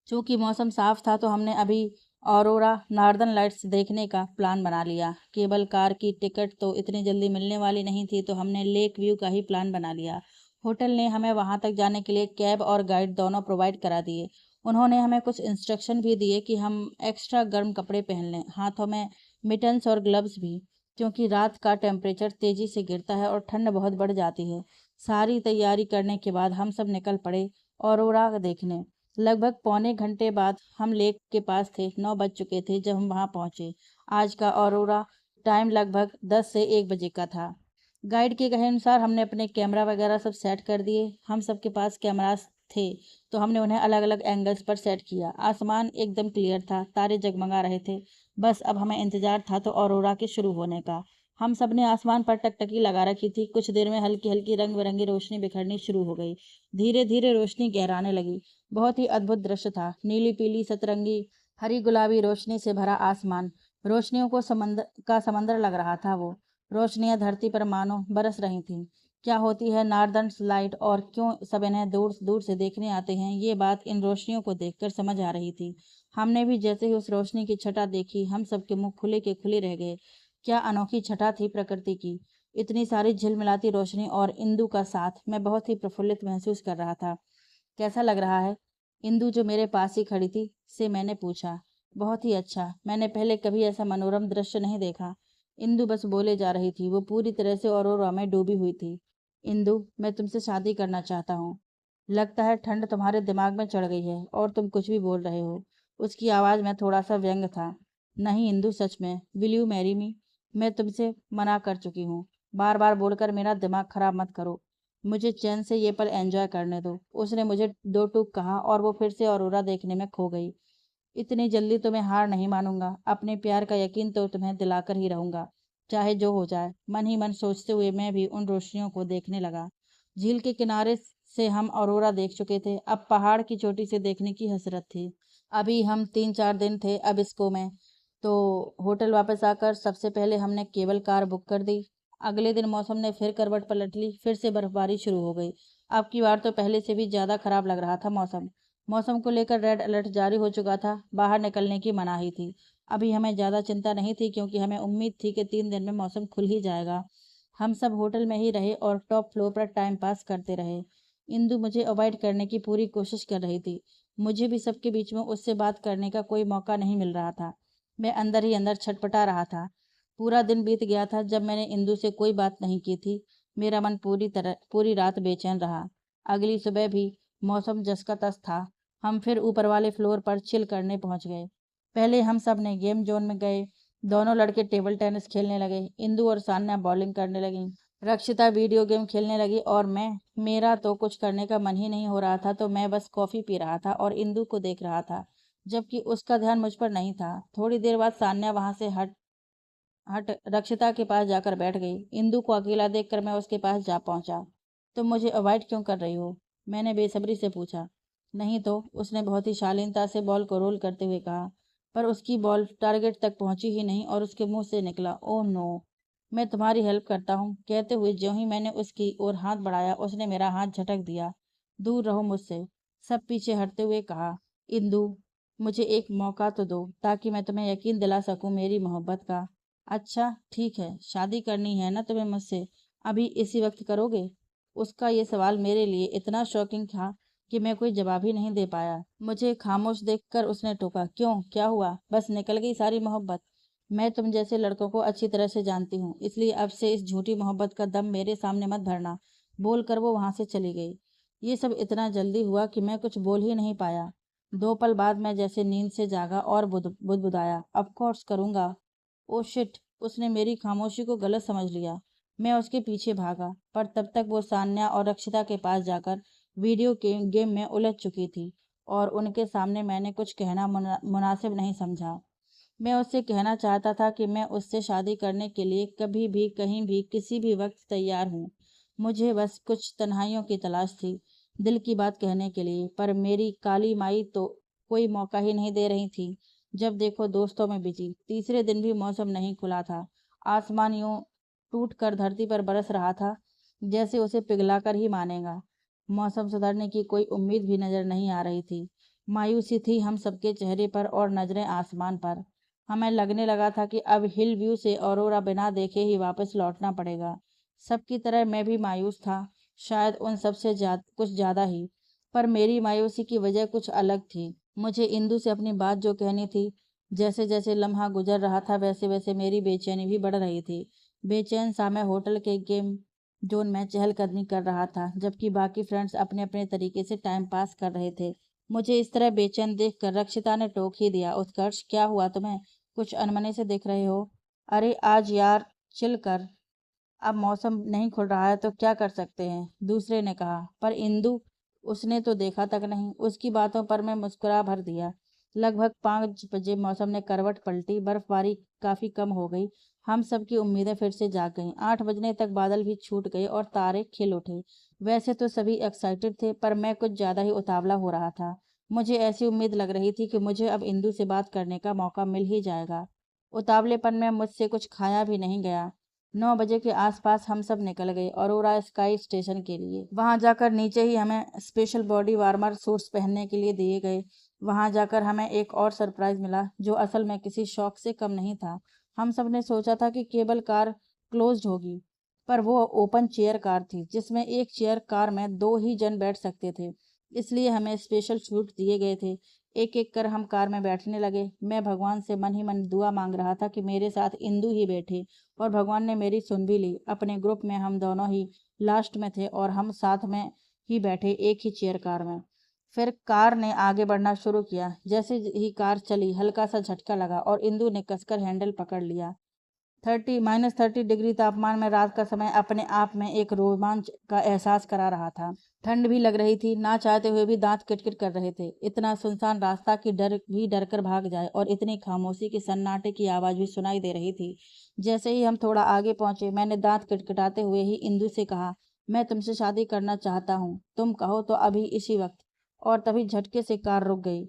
A: चूंकि मौसम साफ था तो हमने अभी ऑरोरा नॉर्दर्न लाइट्स देखने का प्लान बना लिया। केबल कार की टिकट तो इतनी जल्दी मिलने वाली नहीं थी, तो हमने लेक व्यू का ही प्लान बना लिया। होटल ने हमें वहां तक जाने के लिए कैब और गाइड दोनों प्रोवाइड करा दिए। उन्होंने हमें कुछ इंस्ट्रक्शन भी दिए कि हम एक्स्ट्रा गर्म कपड़े पहन लें, हाथों में मिटन्स और ग्लव्स भी, क्योंकि रात का टेम्परेचर तेजी से गिरता है और ठंड बहुत बढ़ जाती है। सारी तैयारी करने के बाद हम सब निकल पड़े ऑरोरा देखने। लगभग पौने घंटे बाद हम लेक के पास थे। 9 बज चुके थे जब हम वहां पहुंचे। आज का ऑरोरा टाइम लगभग 10 से 1 बजे का था। गाइड के कहे अनुसार हमने अपने कैमरा वगैरह सब सेट कर दिए। हम सबके पास कैमरास थे, तो हमने उन्हें अलग अलग एंगल्स पर सेट किया। आसमान एकदम क्लियर था, तारे जगमगा रहे थे। बस अब हमें इंतजार था तो ऑरोरा के शुरू होने का। हम सब ने आसमान पर टकटकी लगा रखी थी। कुछ देर में हल्की हल्की रंग बिरंगी रोशनी बिखरनी शुरू हो गई। धीरे धीरे रोशनी गहराने लगी। बहुत ही अद्भुत दृश्य था। नीली पीली सतरंगी हरी गुलाबी रोशनी से भरा आसमान, रोशनियों को समंदर लग रहा था। वो रोशनियां धरती पर मानो बरस रही थीं। क्या होती है नॉर्दर्न लाइट और क्यों सब इन्हें दूर दूर से देखने आते हैं, ये बात इन रोशनियों को देखकर समझ आ रही थी। हमने भी जैसे ही उस रोशनी की छटा देखी, हम सबके मुंह खुले के खुले रह गए। क्या अनोखी छटा थी प्रकृति की। इतनी सारी झिलमिलाती रोशनी और इंदु का साथ, मैं बहुत ही प्रफुल्लित महसूस कर रहा था। कैसा लग रहा है? इंदु जो मेरे पास ही खड़ी थी से मैंने पूछा। बहुत ही अच्छा, मैंने पहले कभी ऐसा मनोरम दृश्य नहीं देखा। इंदु बस बोले जा रही थी, वो पूरी तरह से औरोरा में डूबी हुई थी। इंदु, मैं तुमसे शादी करना चाहता हूँ। लगता है ठंड तुम्हारे दिमाग में चढ़ गई है और तुम कुछ भी बोल रहे हो। उसकी आवाज़ में थोड़ा सा व्यंग था। नहीं इंदु, सच में, विल यू मैरी मी? मैं तुमसे मना कर चुकी हूँ। बार बार बोलकर मेरा दिमाग खराब मत करो। मुझे चैन से ये पल एंजॉय करने दो। उसने मुझे दो टूक कहा और वो फिर से औरोरा देखने में खो गई। इतनी जल्दी तुम्हें हार नहीं मानूंगा। अपने प्यार का यकीन तो तुम्हें दिलाकर ही रहूंगा, चाहे जो हो जाए। मन ही मन सोचते हुए मैं भी उन रोशनियों को देखने लगा। झील के किनारे से हम औरोरा देख चुके थे, अब पहाड़ की चोटी से देखने की हसरत थी। अभी हम 3-4 दिन थे अब इसको में। तो होटल वापस आकर सबसे पहले हमने केबल कार बुक कर दी। अगले दिन मौसम ने फिर करवट पलट ली, फिर से बर्फबारी शुरू हो गई। अब की बार तो पहले से भी ज़्यादा खराब लग रहा था मौसम। मौसम को लेकर रेड अलर्ट जारी हो चुका था, बाहर निकलने की मनाही थी। अभी हमें ज़्यादा चिंता नहीं थी क्योंकि हमें उम्मीद थी कि 3 दिन में मौसम खुल ही जाएगा। हम सब होटल में ही रहे और टॉप फ्लोर पर टाइम पास करते रहे। इंदु मुझे अवॉइड करने की पूरी कोशिश कर रही थी। मुझे भी सबके बीच में उससे बात करने का कोई मौका नहीं मिल रहा था। मैं अंदर ही अंदर छटपटा रहा था। पूरा दिन बीत गया था जब मैंने इंदु से कोई बात नहीं की थी। मेरा मन पूरी रात बेचैन रहा। अगली सुबह भी मौसम जस का तस था। हम फिर ऊपर वाले फ्लोर पर चिल करने पहुंच गए। पहले हम सब ने गेम जोन में गए। दोनों लड़के टेबल टेनिस खेलने लगे। इंदु और सान्या बॉलिंग करने लगी। रक्षिता वीडियो गेम खेलने लगी और मेरा तो कुछ करने का मन ही नहीं हो रहा था, तो मैं बस कॉफ़ी पी रहा था और इंदु को देख रहा था, जबकि उसका ध्यान मुझ पर नहीं था। थोड़ी देर बाद सान्या वहां से हट हट रक्षिता के पास जाकर बैठ गई। इंदु को अकेला देखकर मैं उसके पास जा पहुंचा। तुम मुझे अवॉइड क्यों कर रही हो? मैंने बेसब्री से पूछा। नहीं तो, उसने बहुत ही शालीनता से बॉल को रोल करते हुए कहा। पर उसकी बॉल टारगेट तक पहुंची ही नहीं और उसके मुंह से निकला, ओह नो। मैं तुम्हारी हेल्प करता हूँ, कहते हुए ज्यों ही मैंने उसकी ओर हाथ बढ़ाया, उसने मेरा हाथ झटक दिया। दूर रहो मुझसे, सब पीछे हटते हुए कहा। इंदु, मुझे एक मौका तो दो ताकि मैं तुम्हें यकीन दिला सकूं मेरी मोहब्बत का। अच्छा ठीक है, शादी करनी है ना तुम्हें मुझसे? अभी इसी वक्त करोगे? उसका ये सवाल मेरे लिए इतना शॉकिंग था कि मैं कोई जवाब ही नहीं दे पाया। मुझे खामोश देखकर उसने टोका, क्यों, क्या हुआ? बस निकल गई सारी मोहब्बत? मैं तुम जैसे लड़कों को अच्छी तरह से जानती हूँ, इसलिए अब से इस झूठी मोहब्बत का दम मेरे सामने मत भरना। बोलकर वो वहां से चली गई। ये सब इतना जल्दी हुआ कि मैं कुछ बोल ही नहीं पाया। 2 पल बाद मैं जैसे नींद से जागा और बुदबुदाया, ऑफ कोर्स करूंगा। ओ शिट, उसने मेरी खामोशी को गलत समझ लिया। मैं उसके पीछे भागा, पर तब तक वो सान्या और रक्षिता के पास जाकर वीडियो गेम में उलझ चुकी थी और उनके सामने मैंने कुछ कहना मुनासिब नहीं समझा। मैं उससे कहना चाहता था कि मैं उससे शादी करने के लिए कभी भी, कहीं भी, किसी भी वक्त तैयार हूँ। मुझे बस कुछ तन्हाइयों की तलाश थी, दिल की बात कहने के लिए, पर मेरी काली माई तो कोई मौका ही नहीं दे रही थी। जब देखो दोस्तों में बिजी। तीसरे दिन भी मौसम नहीं खुला था। आसमान यूं टूट कर धरती पर बरस रहा था, जैसे उसे पिघलाकर ही मानेगा। मौसम सुधरने की कोई उम्मीद भी नजर नहीं आ रही थी। मायूसी थी हम सबके चेहरे पर और नजरें आसमान पर। हमें लगने लगा था कि अब हिल व्यू से ऑरोरा बिना देखे ही वापस लौटना पड़ेगा। सबकी तरह मैं भी मायूस था, शायद उन सबसे कुछ ज्यादा ही। पर मेरी मायूसी की वजह कुछ अलग थी। मुझे इंदु से अपनी बात जो कहनी थी। जैसे जैसे लम्हा गुजर रहा था वैसे वैसे मेरी बेचैनी भी बढ़ रही थी। बेचैन सा मैं होटल के गेम जोन में चहलकदमी कर रहा था, जबकि बाकी फ्रेंड्स अपने अपने तरीके से टाइम पास कर रहे थे। मुझे इस तरह बेचैन देखकर रक्षिता ने टोक ही दिया, उत्कर्ष क्या हुआ तुम्हें? कुछ अनमने से दिख रहे हो। अरे आज यार, चिल कर। अब मौसम नहीं खुल रहा है तो क्या कर सकते हैं, दूसरे ने कहा। पर इंदु, उसने तो देखा तक नहीं। उसकी बातों पर मैं मुस्कुरा भर दिया। लगभग 5 बजे मौसम ने करवट पलटी, बर्फबारी काफी कम हो गई। हम सबकी उम्मीदें फिर से जाग गईं। 8 बजने तक बादल भी छूट गए और तारे खिल उठे। वैसे तो सभी एक्साइटेड थे, पर मैं कुछ ज्यादा ही उतावला हो रहा था। मुझे ऐसी उम्मीद लग रही थी कि मुझे अब इंदु से बात करने का मौका मिल ही जाएगा। उतावलेपन में मुझसे कुछ खाया भी नहीं गया। 9 बजे के आसपास हम सब निकल गए औरोरा स्काई स्टेशन के लिए। वहां जाकर नीचे ही हमें स्पेशल बॉडी वार्मर सूट्स पहनने के लिए दिए गए। वहां जाकर हमें एक और सरप्राइज मिला जो असल में किसी शौक से कम नहीं था। हम सब ने सोचा था कि केबल कार क्लोज्ड होगी, पर वो ओपन चेयर कार थी जिसमें एक चेयर कार में 2 ही जन बैठ सकते थे। इसलिए हमें स्पेशल छूट दिए गए थे। एक एक कर हम कार में बैठने लगे। मैं भगवान से मन ही मन दुआ मांग रहा था कि मेरे साथ इंदु ही बैठे, और भगवान ने मेरी सुन भी ली। अपने ग्रुप में हम दोनों ही लास्ट में थे और हम साथ में ही बैठे एक ही चेयर कार में। फिर कार ने आगे बढ़ना शुरू किया। जैसे ही कार चली हल्का सा झटका लगा और इंदु ने कसकर हैंडल पकड़ लिया। 30 डिग्री तापमान में रात का समय अपने आप में एक रोमांच का एहसास करा रहा था। ठंड भी लग रही थी, ना चाहते हुए भी दांत किटकिट कर रहे थे। इतना सुनसान रास्ता कि डर कर भाग जाए, और इतनी खामोशी कि सन्नाटे की आवाज भी सुनाई दे रही थी। जैसे ही हम थोड़ा आगे पहुंचे मैंने दांत किटकिटाते हुए ही इंदु से कहा, मैं तुमसे शादी करना चाहता हूँ, तुम कहो तो अभी इसी वक्त। और तभी झटके से कार रुक गई।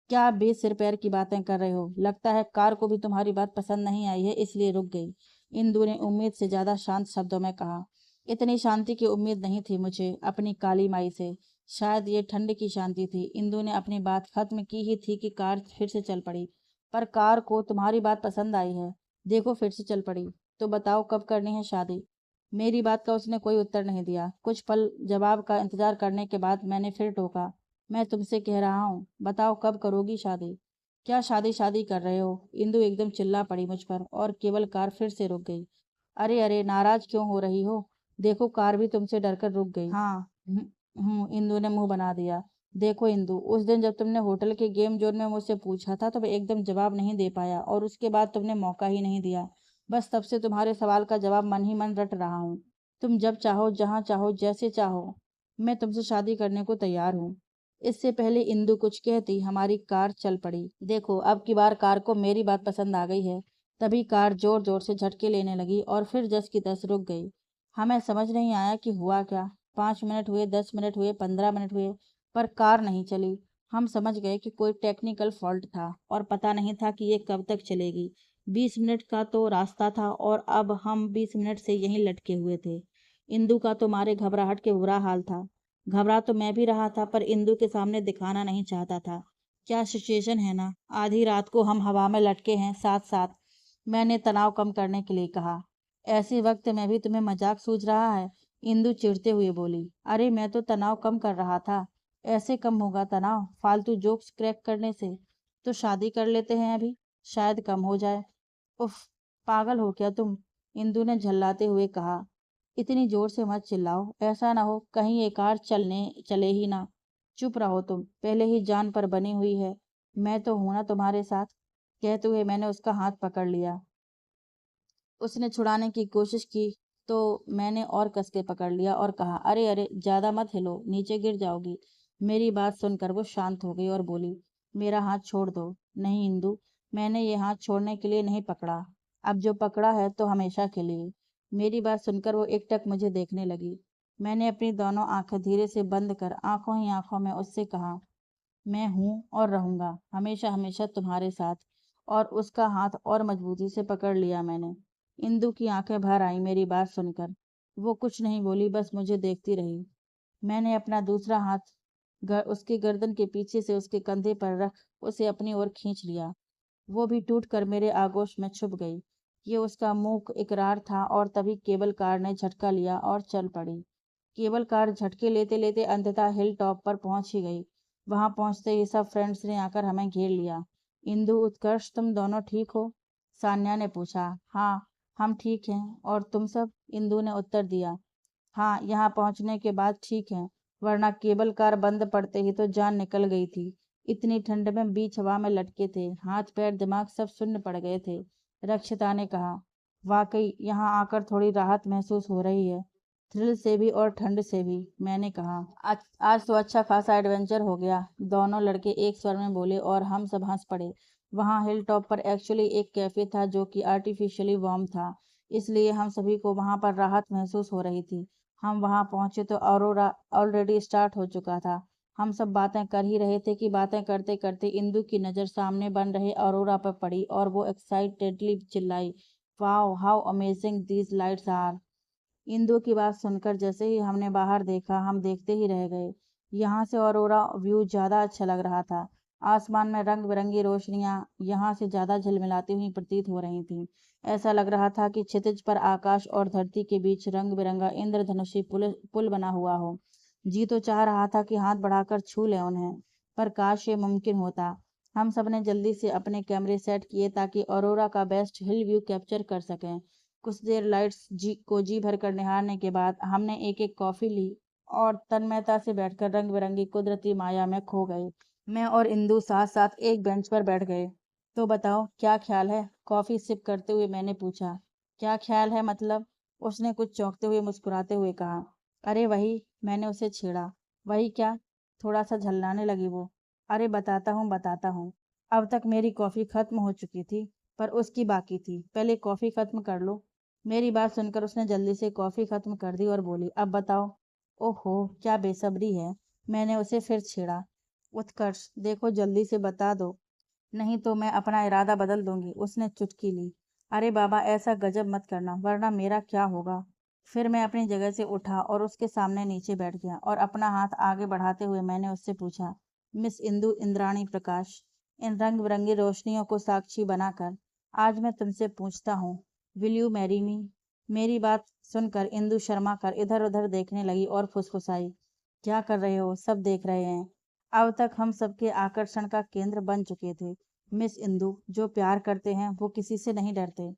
A: क्या आप बेसिर पैर की बातें कर रहे हो? लगता है कार को भी तुम्हारी बात पसंद नहीं आई है, इसलिए रुक गई। इंदु ने उम्मीद से ज्यादा शांत शब्दों में कहा। इतनी शांति की उम्मीद नहीं थी मुझे अपनी काली माई से। शायद ये ठंड की शांति थी। इंदु ने अपनी बात खत्म की ही थी कि कार फिर से चल पड़ी। पर कार को तुम्हारी बात पसंद आई है, देखो फिर से चल पड़ी। तो बताओ कब करनी है शादी? मेरी बात का उसने कोई उत्तर नहीं दिया। कुछ पल जवाब का इंतजार करने के बाद मैंने फिर टोका, मैं तुमसे कह रहा हूँ, बताओ कब करोगी शादी? क्या शादी शादी कर रहे हो? इंदु एकदम चिल्ला पड़ी मुझ पर, और केवल कार फिर से रुक गई। अरे अरे, नाराज क्यों हो रही हो? देखो कार भी तुमसे डरकर रुक गई। हाँ। इंदु ने मुंह बना दिया। देखो इंदु, उस दिन जब तुमने होटल के गेम जोन में मुझसे पूछा था तो मैं एकदम जवाब नहीं दे पाया, और उसके बाद तुमने मौका ही नहीं दिया। बस तब से तुम्हारे सवाल का जवाब मन ही मन रट रहा हूँ। तुम जब चाहो, जहाँ चाहो, जैसे चाहो, मैं तुमसे शादी करने को तैयार हूँ। इससे पहले इंदु कुछ कहती हमारी कार चल पड़ी। देखो अब की बार कार को मेरी बात पसंद आ गई है। तभी कार जोर जोर से झटके लेने लगी और फिर जस की तस रुक गई। हमें समझ नहीं आया कि हुआ क्या। 5 मिनट हुए, 10 मिनट हुए, 15 मिनट हुए, पर कार नहीं चली। हम समझ गए कि कोई टेक्निकल फॉल्ट था और पता नहीं था कि ये कब तक चलेगी। 20 मिनट का तो रास्ता था और अब हम 20 मिनट से यहीं लटके हुए थे। इंदु का तो मारे घबराहट के बुरा हाल था। घबरा तो मैं भी रहा था, पर इंदु के सामने दिखाना नहीं चाहता था। क्या सिचुएशन है ना, आधी रात को हम हवा में लटके हैं साथ साथ। मैंने तनाव कम करने के लिए कहा। ऐसे वक्त में भी तुम्हें मजाक सूझ रहा है? इंदु चिढ़ते हुए बोली। अरे मैं तो तनाव कम कर रहा था। ऐसे कम होगा तनाव फालतू जोक्स क्रैक करने से? तो शादी कर लेते हैं अभी, शायद कम हो जाए। उफ, पागल हो क्या तुम? इंदु ने झल्लाते हुए कहा। इतनी जोर से मत चिल्लाओ, ऐसा ना हो कहीं ये कार चले ही ना। चुप रहो तुम, पहले ही जान पर बनी हुई है। मैं तो हूं ना तुम्हारे साथ। कहते हुए मैंने उसका हाथ पकड़ लिया। उसने छुड़ाने की कोशिश की तो मैंने और कस के पकड़ लिया और कहा, अरे अरे, ज्यादा मत हिलो, नीचे गिर जाओगी। मेरी बात सुनकर वो शांत हो गई और बोली, मेरा हाथ छोड़ दो। नहीं इंदु, मैंने ये हाथ छोड़ने के लिए नहीं पकड़ा। अब जो पकड़ा है तो हमेशा के लिए। मेरी बात सुनकर वो एकटक मुझे देखने लगी। मैंने अपनी दोनों आंखें धीरे से बंद कर आंखों ही आंखों में उससे कहा, मैं हूं और रहूंगा हमेशा हमेशा तुम्हारे साथ। और उसका हाथ और मजबूती से पकड़ लिया मैंने। इंदु की आंखें भर आईं मेरी बात सुनकर। वो कुछ नहीं बोली, बस मुझे देखती रही। मैंने अपना दूसरा हाथ उसके गर्दन के पीछे से उसके कंधे पर रख उसे अपनी ओर खींच लिया। वो भी टूट कर मेरे आगोश में छुप गई। ये उसका मूक इकरार था, और तभी केबल कार ने झटका लिया और चल पड़ी। केबल कार झटके लेते लेते अंततः हिल टॉप पर पहुंच ही गई। वहां पहुंचते ही सब फ्रेंड्स ने आकर हमें घेर लिया। इंदु, उत्कर्ष, तुम दोनों ठीक हो? सान्या ने पूछा। हाँ, हम ठीक हैं। और तुम सब? इंदु ने उत्तर दिया। हाँ, यहाँ पहुंचने के बाद ठीक है, वरना केबल कार बंद पड़ते ही तो जान निकल गई थी। इतनी ठंड में बीच हवा में लटके थे, हाथ पैर दिमाग सब सुन्न पड़ गए थे। रक्षिता ने कहा, वाकई यहाँ आकर थोड़ी राहत महसूस हो रही है, थ्रिल से भी और ठंड से भी। मैंने कहा, आज तो अच्छा खासा एडवेंचर हो गया। दोनों लड़के एक स्वर में बोले और हम सब हंस पड़े। वहाँ हिल टॉप पर एक्चुअली एक कैफे था जो कि आर्टिफिशियली वार्म था, इसलिए हम सभी को वहाँ पर राहत महसूस हो रही थी। हम वहाँ पहुंचे तो ऑरोरा ऑलरेडी स्टार्ट हो चुका था। हम सब बातें कर ही रहे थे कि बातें करते करते इंदु की नज़र सामने बन रहे ऑरोरा पर पड़ी और वो एक्साइटेडली चिल्लाई, wow how amazing these lights are. Indu की बात सुनकर जैसे ही हमने बाहर देखा हम देखते ही रह गए। यहाँ से ऑरोरा व्यू ज़्यादा अच्छा लग रहा था। आसमान में रंग बिरंगी रोशनियां यहाँ से ज्यादा झिलमिलाती हुई प्रतीत हो रही थीं। ऐसा लग रहा था कि क्षितिज पर आकाश और धरती के बीच रंग बिरंगा इंद्रधनुषी पुल पुल बना हुआ हो। जी तो चाह रहा था कि हाथ बढ़ाकर छू ले उन्हें, पर काश ये मुमकिन होता। हम सब ने जल्दी से अपने कैमरे सेट किए ताकि ऑरोरा का बेस्ट हिल व्यू कैप्चर कर सकें। कुछ देर लाइट्स जी भर कर निहारने के बाद हमने एक एक कॉफी ली और तन्मयता से बैठकर रंग बिरंगी कुदरती माया में खो गए। मैं और इंदु साथ साथ एक बेंच पर बैठ गए। तो बताओ क्या ख्याल है? कॉफी सिप करते हुए मैंने पूछा। क्या ख्याल है मतलब? उसने कुछ चौंकते हुए मुस्कुराते हुए कहा। अरे वही, मैंने उसे छेड़ा। वही क्या? थोड़ा सा झल्लाने लगी वो। अरे बताता हूँ। अब तक मेरी कॉफी खत्म हो चुकी थी, पर उसकी बाकी थी। पहले कॉफी खत्म कर लो। मेरी बात सुनकर उसने जल्दी से कॉफी खत्म कर दी और बोली, अब बताओ। ओहो, क्या बेसब्री है। मैंने उसे फिर छेड़ा। उत्कर्ष, देखो जल्दी से बता दो, नहीं तो मैं अपना इरादा बदल दूंगी। उसने चुटकी ली। अरे बाबा, ऐसा गजब मत करना, वरना मेरा क्या होगा। फिर मैं अपनी जगह से उठा और उसके सामने नीचे बैठ गया और अपना हाथ आगे बढ़ाते हुए मैंने उससे पूछा, मिस इंदु इंद्राणी प्रकाश, इन रंग बिरंगी रोशनियों को साक्षी बनाकर आज मैं तुमसे पूछता हूँ, विल यू मैरी मी? मेरी बात सुनकर इंदु शर्मा कर इधर उधर देखने लगी और फुसफुसाई, क्या कर रहे हो? सब देख रहे हैं। अब तक हम सबके आकर्षण का केंद्र बन चुके थे। मिस इंदु, जो प्यार करते हैं वो किसी से नहीं डरते।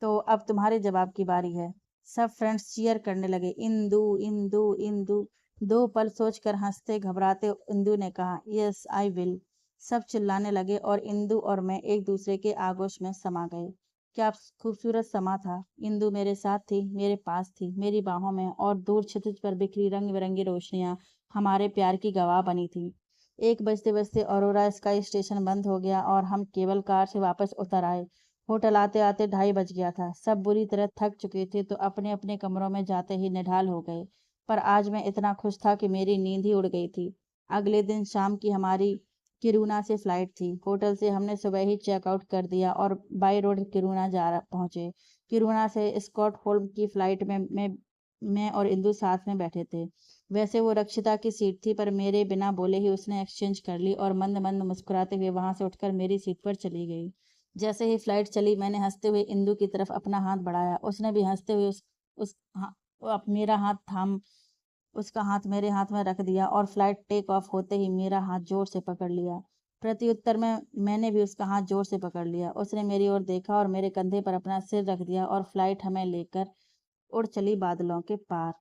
A: तो अब तुम्हारे जवाब की बारी है। सब फ्रेंड्स चीयर करने लगे, इंदु इंदु इंदु। दो पल सोचकर हंसते घबराते इंदु ने कहा, यस आई विल। सब चिल्लाने लगे और इंदु और मैं एक दूसरे के आगोश में समा गए। क्या खूबसूरत समा था। इंदु मेरे साथ थी, मेरे पास थी, मेरी बाहों में, और दूर क्षितिज पर बिखरी रंग बिरंगी रोशनियां हमारे प्यार की गवाह बनी थी। एक बजते बजते ऑरोरा स्काई स्टेशन बंद हो गया और हम केबल कार से वापस उतर आए। होटल आते आते 2:30 बज गया था। सब बुरी तरह थक चुके थे तो अपने अपने कमरों में जाते ही निढाल हो गए। पर आज मैं इतना खुश था कि मेरी नींद ही उड़ गई थी। अगले दिन शाम की हमारी किरूना से फ्लाइट थी। होटल से हमने सुबह ही चेकआउट कर दिया और बाई रोड किरूना पहुंचे। किरूना से स्कॉटहोल्म की फ्लाइट में मैं और इंदु साथ में बैठे थे। वैसे वो रक्षिता की सीट थी, पर मेरे बिना बोले ही उसने एक्सचेंज कर ली और मंद मंद मुस्कुराते हुए वहां से उठकर मेरी सीट पर चली गई। जैसे ही फ्लाइट चली मैंने हंसते हुए इंदु की तरफ अपना हाथ बढ़ाया। उसने भी हंसते हुए उस हाँ, मेरा हाथ थाम उसका हाथ मेरे हाथ में रख दिया और फ्लाइट टेक ऑफ होते ही मेरा हाथ जोर से पकड़ लिया। प्रत्युत्तर में मैंने भी उसका हाथ जोर से पकड़ लिया। उसने मेरी ओर देखा और मेरे कंधे पर अपना सिर रख दिया और फ्लाइट हमें लेकर उड़ चली बादलों के पार।